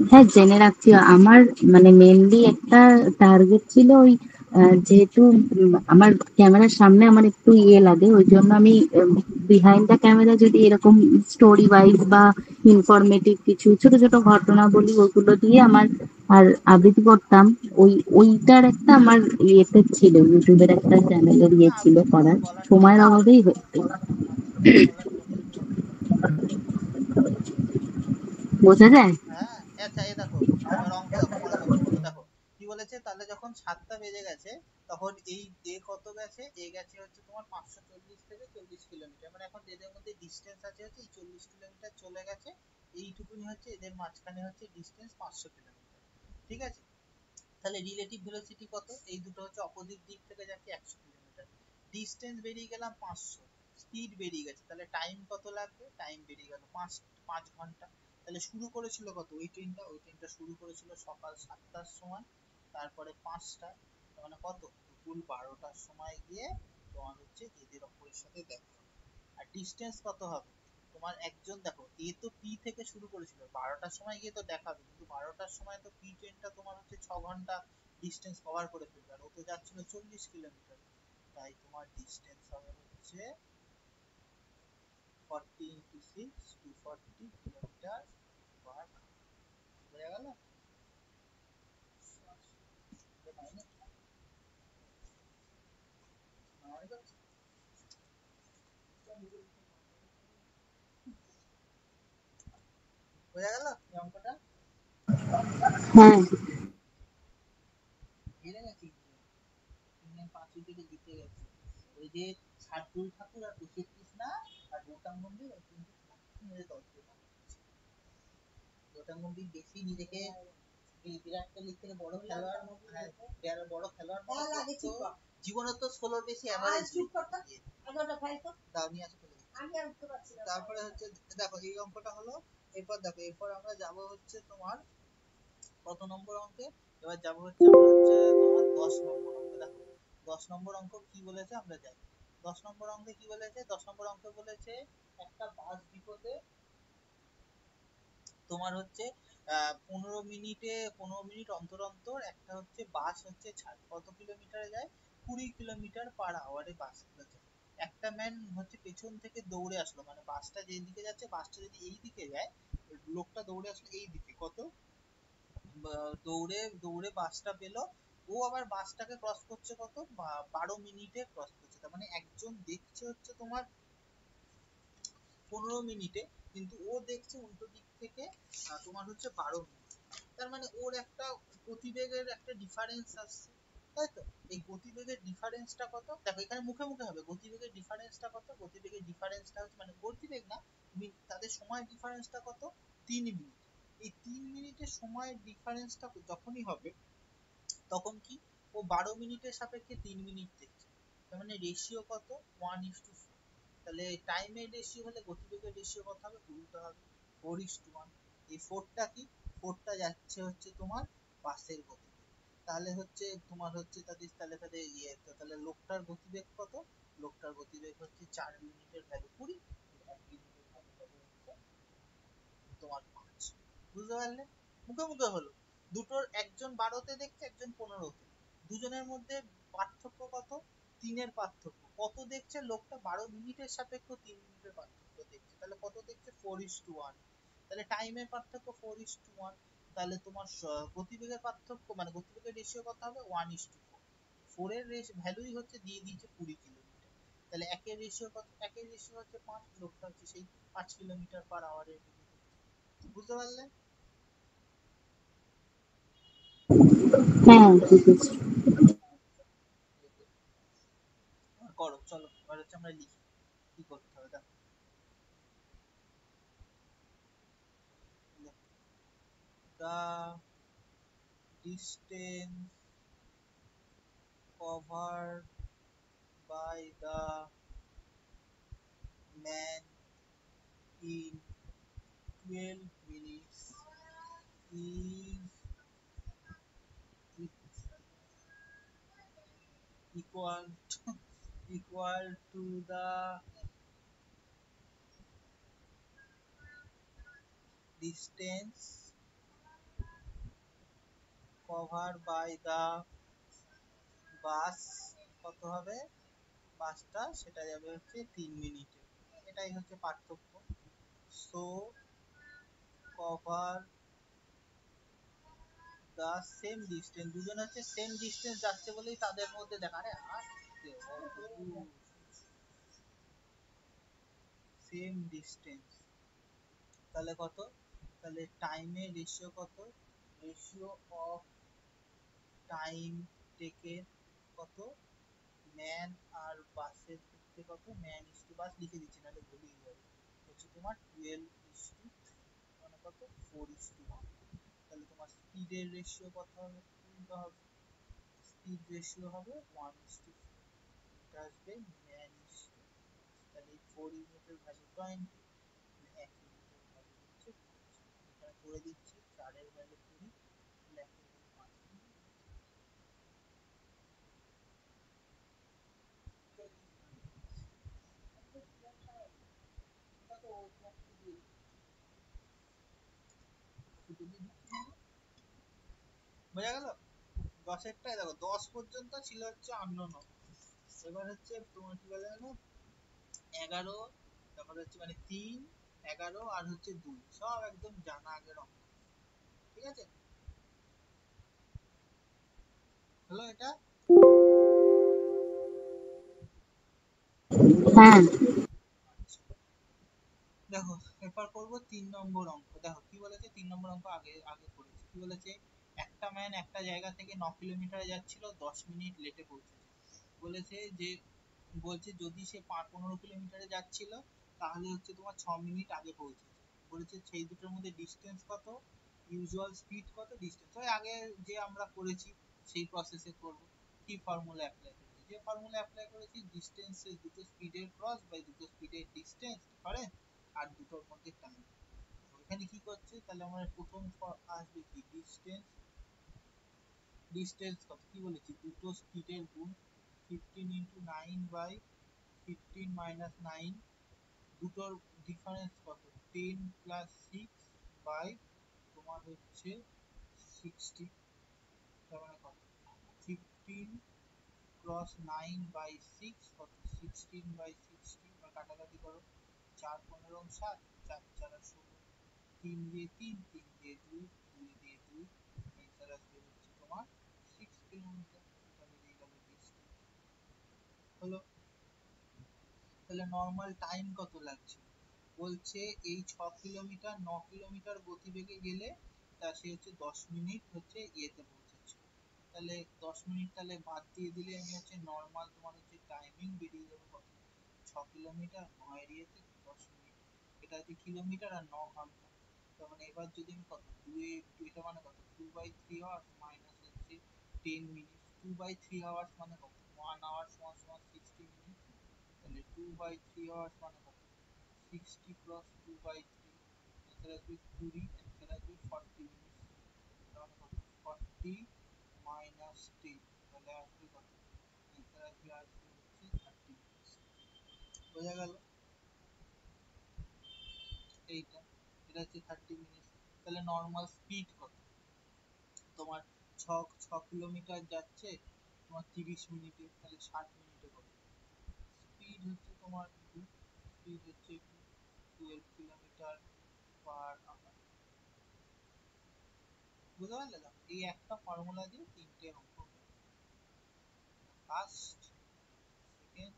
হ্যাঁ, জেনে রাখছি। আমার মানে মেনলি একটা টার্গেট ছিল ওই, যেহেতু আমার ক্যামেরার সামনে আমার একটু ইয়ে লাগে, ওই জন্য আমি বিহাইন্ড দ্য ক্যামেরা যদি এরকম স্টোরি ওয়াইজ বা ইনফরমেটিভ কিছু ছোট ছোট ঘটনা বলি, ওইগুলো দিয়ে আমার আর আবৃত্তি করতাম। ওইটার একটা আমার ইয়েতে ছিল, ইউটিউবের একটা চ্যানেলের না, ইয়ে ছিল আবৃত্তি করে করার, বলার টোন সময়ের নেই, অভাবেই হচ্ছে। আবৃত্তি করে বলার টোনেই প্রবলেম। বোঝা যায়। হ্যাঁ, আচ্ছা, এই দেখো, এবার অঙ্ক দেখো, মনে করো মনে করো, দেখো কি বলেছে, তাহলে যখন 7টা বেজে গেছে তখন এই এ কত গেছে, এ গেছে হচ্ছে তোমার 540 থেকে 40 কিলোমিটার, মানে এখন এদের মধ্যে ডিস্টেন্স আছে হচ্ছে এই 40 কিলোমিটার চলে গেছে, এইটুকুনি হচ্ছে এদের মাঝখানে হচ্ছে ডিস্টেন্স 500 কিলোমিটার। ঠিক আছে, তাহলে রিলেটিভ ভেলোসিটি কত, এই দুটো হচ্ছে অপোজিট দিক থেকে যাচ্ছে 100 কিলোমিটার, ডিস্টেন্স বেরিয়ে গেলাম 500, স্পিড বেরিয়ে গেছে, তাহলে টাইম কত লাগবে, টাইম বেরিয়ে গেল 5 ঘন্টা। তাহলে শুরু করেছিল কত ওই ট্রেনটা শুরু করেছিল সকাল 7টার সময়, তারপরে 5টায়, মানে কত দুপুর 12টার সময় গিয়ে তোমার হচ্ছে এদের অপরের সাথে দেখা হবে। আর ডিস্টেন্স কত হবে, তোমার একজন দেখো এ তো পি থেকে শুরু করেছিল, 12টার সময় গিয়ে তো দেখা হবে, কিন্তু 12টার সময় তো পি ট্রেনটা তোমার হচ্ছে 6 ঘন্টা ডিস্টেন্স কভার করে ফেলবে, আর ও তো যাচ্ছিল 40 কিলোমিটার। তাই তোমার ডিস্টেন্স হবে হচ্ছে 40 × 6, 240 কিলোমিটার পার আওয়ার। বোঝা গেল? মাইনে মাইনে যাচ্ছে, বোঝা গেল এই অঙ্কটা? হ্যাঁ, হেরে গেছি, ইন্ডিয়ান 5 উইকেটে জিতে গেছে। ওই যে শার্দুল ঠাকুর আর প্রসিদ্ধ কৃষ্ণা আর গৌতম গম্ভীর, ওই তিনটে মেরে দলকে বানিয়েছে। গৌতম গম্ভীর বেশি নিজেকে বিরাট কোহলির থেকে বড় খেলোয়াড়, হ্যাঁ, বড় খেলোয়াড় মনে করতো। জীবনে তো 16-র বেশি অ্যাভারেজ দাও নিয়ে আসো ফেলে দিচ্ছি। তারপরে হচ্ছে দেখো এই অঙ্কটা হলো, এরপর দেখো, এরপর আমরা যাব হচ্ছে তোমার কত নম্বর অঙ্কে, এবার যাব হচ্ছে আমরা হচ্ছে তোমার 10 নম্বর অঙ্ক। দেখো 10 নম্বর অঙ্ক কি বলেছে আমরা যাই। 10 নম্বর অঙ্কে কি বলেছে, 10 নম্বর অঙ্কে বলেছে একটা বাস ডিপোতে তোমার হচ্ছে 15 মিনিট অন্তর অন্তর একটা হচ্ছে বাস হচ্ছে ছাড়ে, কত কিলোমিটারে যায়, 20 কিলোমিটার/আওয়ারে বাসগুলো যায়। একটা ম্যান হচ্ছে পেছন থেকে দৌড়ে আসলো, মানে বাসটা যেই দিকে যাচ্ছে, বাসটা যদি এই দিকে যায়, লোকটা দৌড়ে আসলো এই দিকে, কত দৌড়ে দৌড়ে বাসটা পেলো ও আবার বাসটাকে ক্রস করছে কত 12 মিনিটে ক্রস করছে, তার মানে একজন দেখছে হচ্ছে তোমার 15 মিনিটে, কিন্তু ও দেখছে উল্টো দিক থেকে তোমার হচ্ছে 12 মিনিট। তার মানে ওর একটা গতিবেগের একটা ডিফারেন্স আসছে, তাই তো? এই গতিবেগের ডিফারেন্সটা কত দেখো, এখানে মুখে মুখে হবে গতিবেগের ডিফারেন্সটা কত, গতিবেগের ডিফারেন্সটা হচ্ছে মানে গতিবেগ না, তাদের সময় ডিফারেন্সটা কত, 3 মিনিট। এই 3 মিনিটের সময়ের ডিফারেন্সটা যখনই হবে তখন কি ও 12 মিনিটের সাপেক্ষে 3 মিনিট দেখছে, তার মানে রেশিও কত, 1:4। তাহলে টাইমের রেশিও হলে গতিবেগের রেশিও কত হবে, উল্টো হবে, 4:1। এই ফোরটা কি, ফোরটা যাচ্ছে হচ্ছে তোমার বাসের গতিবেগ। তাহলে হচ্ছে তোমার হচ্ছে তাদের তাহলে তাহলে তাহলে লোকটার গতিবেগ কত, লোকটার গতিবেগ হচ্ছে 4 মিনিটের ভ্যালু 20, 1 মিনিটের ভ্যালু হবে হচ্ছে তোমার 5। বুঝতে পারলে? মুখে মুখে হলো। দুটোর একজন 12তে দেখছে, একজন 15তে, দুজনের মধ্যে পার্থক্য কত, 3-এর পার্থক্য। কত দেখছে লোকটা, 12 মিনিটের সাপেক্ষে 3 মিনিটের পার্থক্য দেখছে, তাহলে কত দেখছে, 4:1। তাহলে টাইমের পার্থক্য 4:1। তাহলে তোমার গতিবেগের পার্থক্য মানে গতিবেগের রেশিও কত হবে, 1:4। ফোরের ভ্যালুই হচ্ছে দিয়ে দিয়েছে 20 কিলোমিটার। তাহলে একের রেশিও কত, একের রেশিও হচ্ছে 5, লোকটা হচ্ছে সেই 5 কিলোমিটার/আওয়ারের বেগে দেখছে। বুঝতে পারলে? হ্যাঁ বুঝেছি। করো, চলো এবার হচ্ছে আমরা লিখি কি করতে হবে। দেখো, the distance covered by the man in 12 minutes is equal equal to the distance covered by the bus। কত হবে বাসটা, সেটা যাবে হচ্ছে 3 মিনিটে। এটাই হচ্ছে পার্থক্য। So cover the same distance, দুজন হচ্ছে সেম ডিস্টেন্স যাচ্ছে বলেই তাদের মধ্যে দেখা, আরে সেম ডিস্টেন্স। তাহলে কত, তাহলে টাইমের রেশিও কত, রেশিও অফ টাইম টেকেন কত, ম্যান আর বাসের ক্ষেত্রে কত, ম্যান ইস টু বাস লিখে দিচ্ছি নাহলে ভুলেই যাবে, হচ্ছে তোমার 12:3 মানে কত, 4:1। তাহলে তোমার স্পিডের রেশিও কত হবে, উল্টো হবে, স্পিড রেশিও হবে 1:4। এটা আসবে ম্যান ইস টু, তাহলে 4 ইউনিটের ভ্যালু 20, 1 ইউনিটের ভ্যালু হচ্ছে 5। এখানে করে দিচ্ছি 4-এর ভ্যালু 20, 1-এর ভ্যালু 5। বোঝা গেল? 10-এরটাই দেখো, 10 পর্যন্ত ছিল হচ্ছে আননোন। এবার হচ্ছে তোমার কি বলে জানো, 11, তারপরে হচ্ছে মানে 3, 11 আর হচ্ছে 2 সব একদম জানা আগের অঙ্ক। ঠিক আছে, হলো এটা। হ্যাঁ আচ্ছা, দেখো এরপর করবো 3 নম্বর অঙ্ক। দেখো কি বলেছে, 3 নম্বর অঙ্ক আগে আগে করেছি। কি বলেছে, একটা ম্যান একটা জায়গা থেকে 9 কিলোমিটারে যাচ্ছিল, 10 মিনিট লেটে পৌঁছেছে। বলেছে যে, বলছে যদি সে 15 কিলোমিটারে যাচ্ছিল তাহলে হচ্ছে তোমার 6 মিনিট আগে পৌঁছেছে। বলেছে সেই দুটোর মধ্যে ডিস্টেন্স কত, ইউজুয়াল স্পিড কত, ডিস্টেন্স ওই আগে যে আমরা করেছি সেই প্রসেসে করব। কি ফর্মুলা অ্যাপ্লাই করেছি, যে ফর্মুলা অ্যাপ্লাই করেছি, ডিস্টেন্স দুটো স্পিডের ক্রস বাই দুটো স্পিডের ডিস্টেন্স ডিফারেন্স আর দুটোর মধ্যে টাইম। এখানে কি করছে, তাহলে আমার প্রথম আসবে কি, ডিস্টেন্স, ডিস্টেন্স কত কি বলেছি, দুটো স্পিডের গুণ 15 × 9/15 - 9, দুটোর ডিফারেন্স কত, 10 + 6 বাই তোমার হচ্ছে 60, তার মানে কত, 15 × 9/6 কত, 16/60, বা কাটাকাটি করো, 4 15 7, 4 4 16, 3 দিয়ে 3, 3 দিয়ে 2, 2 দিয়ে 2, অ্যান্সার আসবে হচ্ছে তোমার 6 কিলোমিটার, এটা বেরিয়ে গেল ডিস্টেন্স। হলো, তাহলে নর্মাল টাইম কত লাগছে? বলছে এই 6 কিলোমিটার 9 কিলোমিটার গতিবেগে গেলে তা সে হচ্ছে 10 মিনিট হচ্ছে ইয়েতে পৌঁছাচ্ছে। তাহলে 10 মিনিট তাহলে বাদ দিয়ে দিলে আমি হচ্ছে নর্মাল তোমার হচ্ছে টাইমিং বেরিয়ে যাবে কত? 6 কিলোমিটার 9 ইয়েতে 10 মিনিট, এটা হচ্ছে কিলোমিটার আর 9 ঘন্টা। তার মানে এবার যদি আমি কত এটা মানে কত 2/3 আওয়ার্স মাইনাস হচ্ছে 10 মিনিট, 2/3 আওয়ার্স মানে কত 1 আওয়ার সমান সমান 60 মিনিট। তাহলে 2/3 আওয়ার্স মানে কত 60 ক্রস 2/3, অ্যান্সার আসবে 20, অ্যান্সার আসবে 40 মিনিট। তাহলে কত 40 মাইনাস 10, তাহলে আসবে কত অ্যান্সার আসবে হচ্ছে 30 মিনিট। বোঝা গেল? এইটা এটা হচ্ছে 30 মিনিট। তাহলে নর্মাল স্পিড কত তোমার? ছ 6 কিলোমিটার যাচ্ছে তোমার 30 মিনিটে, তাহলে 60 মিনিটে কত স্পিড হচ্ছে তোমার? স্পিড হচ্ছে 12 কিলোমিটার পার আওয়ার। বুঝতে পারলে না? এই একটা ফর্মুলা দিয়ে 3টে অঙ্ক হয়ে গেল। ফার্স্ট, সেকেন্ড,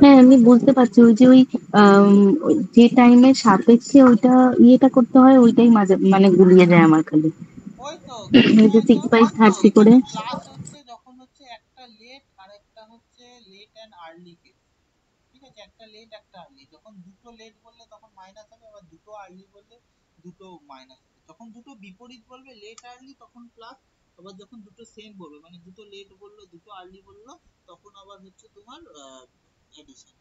হ্যাঁ আমি বুঝতে পারছি, ওই যে ওই আম, ওই যে টাইমের সাপেক্ষে ওইটা ইয়েটা করতে হয়, ওইটাই মাঝে মানে গুলিয়ে যায় আমার খালি। ওই তো কি এই যে বলতো, 6/30 করে। এখানে প্লাস হচ্ছে যখন হচ্ছে একটা লেট আর একটা হচ্ছে লেট এন্ড আর্লি কেস। ঠিক আছে, একটা লেট একটা আর্লি, যখন দুটো লেট বললে তখন মাইনাস হবে, আবার দুটো আর্লি বললে দুটো মাইনাস হবে। যখন দুটো বিপরীত বলবে লেট আর্লি তখন প্লাস, আবার যখন দুটো সেম বলবে মানে দুটো লেট বললো দুটো আর্লি বললো তখন আবার হচ্ছে তোমার এডিশন।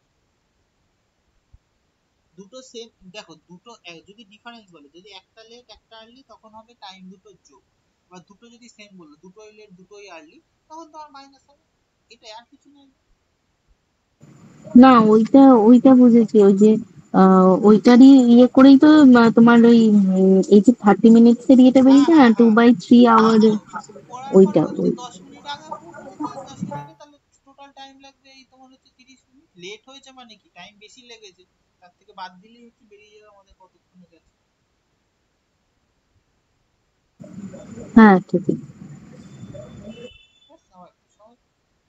দুটো সেম, দেখো দুটো যদি ডিফারেন্স বলে, যদি একটা লেট একটা আর্লি তখন হবে টাইম দুটো যোগ, বা দুটো যদি সেম বললো দুটোই লেট দুটোই আর্লি তখন তোমার মাইনাস হবে। এটা আর কিছু নেই। না ওইটা ওইটা বুঝেছি, ওই যে ওইটারই ইয়ে করেই তো তোমার ওই এই যে 30 মিনিটস এর ইয়েটা হ্যাঁ বেরিয়েছে না, হ্যাঁ হ্যাঁ, 2/3 আওয়ার। তো করার পরে ওইটা হচ্ছে ওই 10 মিনিট আগে পৌঁছেছে, 10 মিনিটে তাহলে টোটাল টাইম লাগবে এই তোমার হচ্ছে 30 মিনিট। লেট হয়েছে মানে কি টাইম বেশি লেগেছে, তার থেকে বাদ দিলেই হচ্ছে বেরিয়ে যাবে আমাদের কতক্ষণে গেছে। হ্যাঁ ঠিক আছে। ব্যাস, আমার একটু সহজ।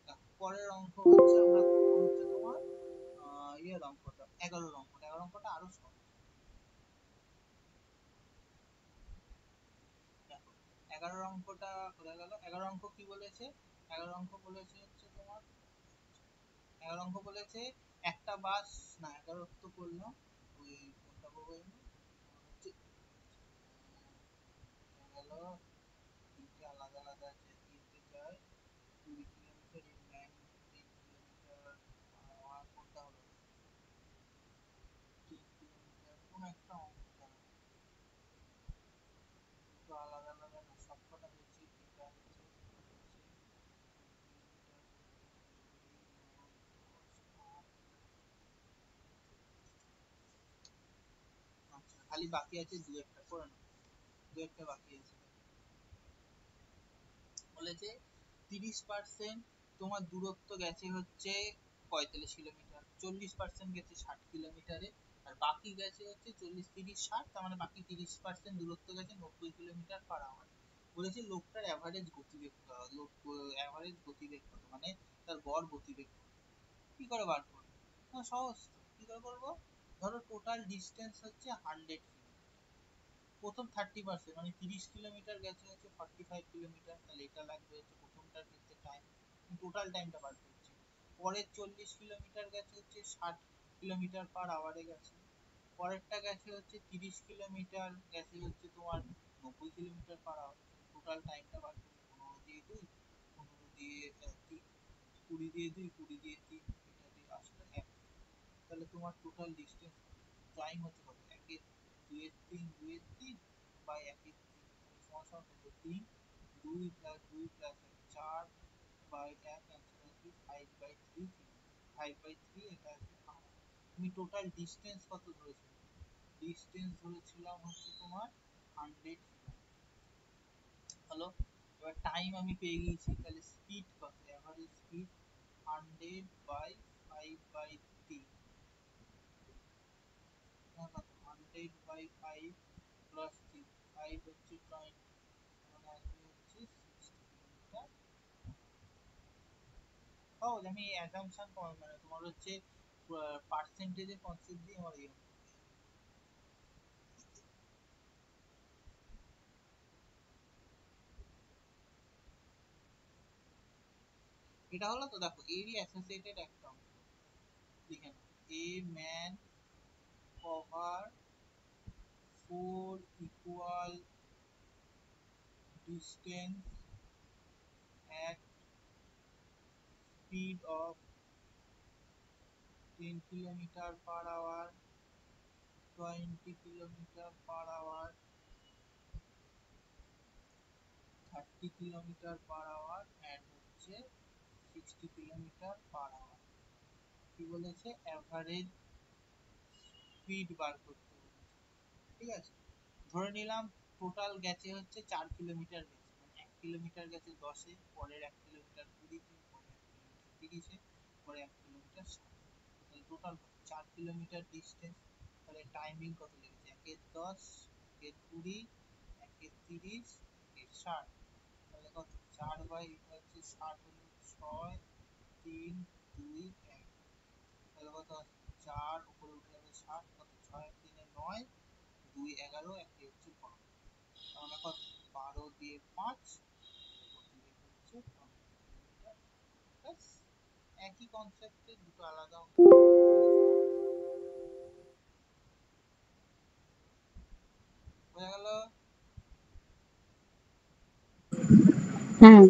দেখো, পরের অঙ্ক হচ্ছে আমরা করবো হচ্ছে তোমার ইয়ের অঙ্কটা 11 অঙ্কটা, 11 অঙ্কটা আরো সহজ। দেখো 11 অঙ্কটা কোথায় গেল, 11 অঙ্ক কি বলেছে? 11 অঙ্ক বলেছে হচ্ছে তোমার 11 অঙ্ক বলেছে একটা বাস, না 11 তো করলাম, ওই কোনটা করবো জানো? হচ্ছে গেল তিনটে আলাদা আলাদা আছে, তিনটে যায় 20 কিলোমিটার ইন ম্যান 10 কিলোমিটার আর কোনটা হলো 3 কিলোমিটার, কোন একটা অঙ্ক দাঁড়ানো, দুটো আলাদা আলাদা না সবকটা হচ্ছে এটা হচ্ছে আচ্ছা খালি বাকি আছে দু একটা করে নাও, দু একটা বাকি আছে। বলেছে 30% তোমার দূরত্ব গেছে হচ্ছে 45 কিলোমিটার, 40% গেছে 60 কিলোমিটারে, আর বাকি গেছে হচ্ছে 40 30 60, তার মানে বাকি 30% দূরত্ব গেছে 90 কিলোমিটার পার আওয়ার। বলেছে লোকটার অ্যাভারেজ গতিবেগ লোক অ্যাভারেজ গতিবেগ কত, মানে তার গড় গতিবেগ কত। কি করে বার করবো? সহজ তো, কি করে করবো? ধরো টোটাল ডিস্টেন্স হচ্ছে 100 কিলোমিটার, প্রথম 30% মানে 30 কিলোমিটার গেছে হচ্ছে 45 কিলোমিটার, তাহলে এটা লাগবে হচ্ছে প্রথমটার ক্ষেত্রে টাইম, টোটাল টাইমটা বার করছি। পরের 40 কিলোমিটার গেছে হচ্ছে 60 কিলোমিটার পার আওয়ারে গেছে, পরেরটা গেছে হচ্ছে 30 কিলোমিটার গেছে হচ্ছে তোমার 90 কিলোমিটার পার আওয়ার, টোটাল টাইমটা বার করি 15 দিয়ে 2 15 দিয়ে 20 দিয়ে 2 20 দিয়ে 3, এটা দিয়ে আসলে 1, তাহলে তোমার টোটাল ডিস্টেন্স টাইম হচ্ছে কত, একের 2 এর 3 বাই 1/3, তাহলে সমান সমান কত 3, 2 প্লাস 2 প্লাস 4 বাই 1, অ্যান্সার আসবে 5/3 কিলোমিটার, 5/3 এটা আসবে আওয়ার। তুমি টোটাল ডিস্টেন্স কত ধরেছিল? ডিস্টেন্স ধরেছিলাম হচ্ছে তোমার 100 কিলোমিটার। হলো, এবার টাইম আমি পেয়ে গিয়েছি, তাহলে স্পিড কত, এভারেজ স্পিড 100/5/3, কত 8 বাই 5 প্লাস 3 5 হচ্ছে 20 মানে আসবে হচ্ছে 60 কিলোমিটার। সহজ, আমি অ্যাজাম্পশন মানে তোমার হচ্ছে পার্সেন্টেজের কনসেপ্ট দিয়ে আমার এই এটা হলো। তো দেখো এরই অ্যাসোসিয়েটেড একটা অংশ লিখে নাও, a man cover 4 equal distance at speed of 10 kilometer per hour, 20 kilometer per hour, 30 kilometer per hour and হচ্ছে 60 kilometer per hour। কি বলেছে? অ্যাভারেজ স্পিড বার করতে বলেছে। ঠিক আছে, ধরে নিলাম টোটাল গেছে হচ্ছে 4 কিলোমিটার গেছে, মানে 1 কিলোমিটার গেছে 10-এ, পরের 1 কিলোমিটার 20-তে, পরের 1 কিলোমিটার 30-এ, পরে 1 কিলোমিটার 60। তাহলে টোটাল 4 কিলোমিটার ডিস্টেন্স। তাহলে টাইমিং কত লেগেছে? 1-এর 10, 1-এর 20, 1-এর 30, 1-এর 60। তাহলে কত? 4 বাই এটা হচ্ছে 60 হলো 6, 3, 2, 1। তাহলে কত আসছে? 4 উপরে উঠে যাবে 60, কত? 6 আর 3 এ 9, 2 11, 1 হচ্ছে 12। তাহলে কত? 12 দিয়ে 5 কত লেগে হচ্ছে 15 কিলোমিটার। ব্যাস, একই কনসেপ্টে দুটো আলাদা অংশ লিখলাম। বোঝা গেল? হ্যাঁ।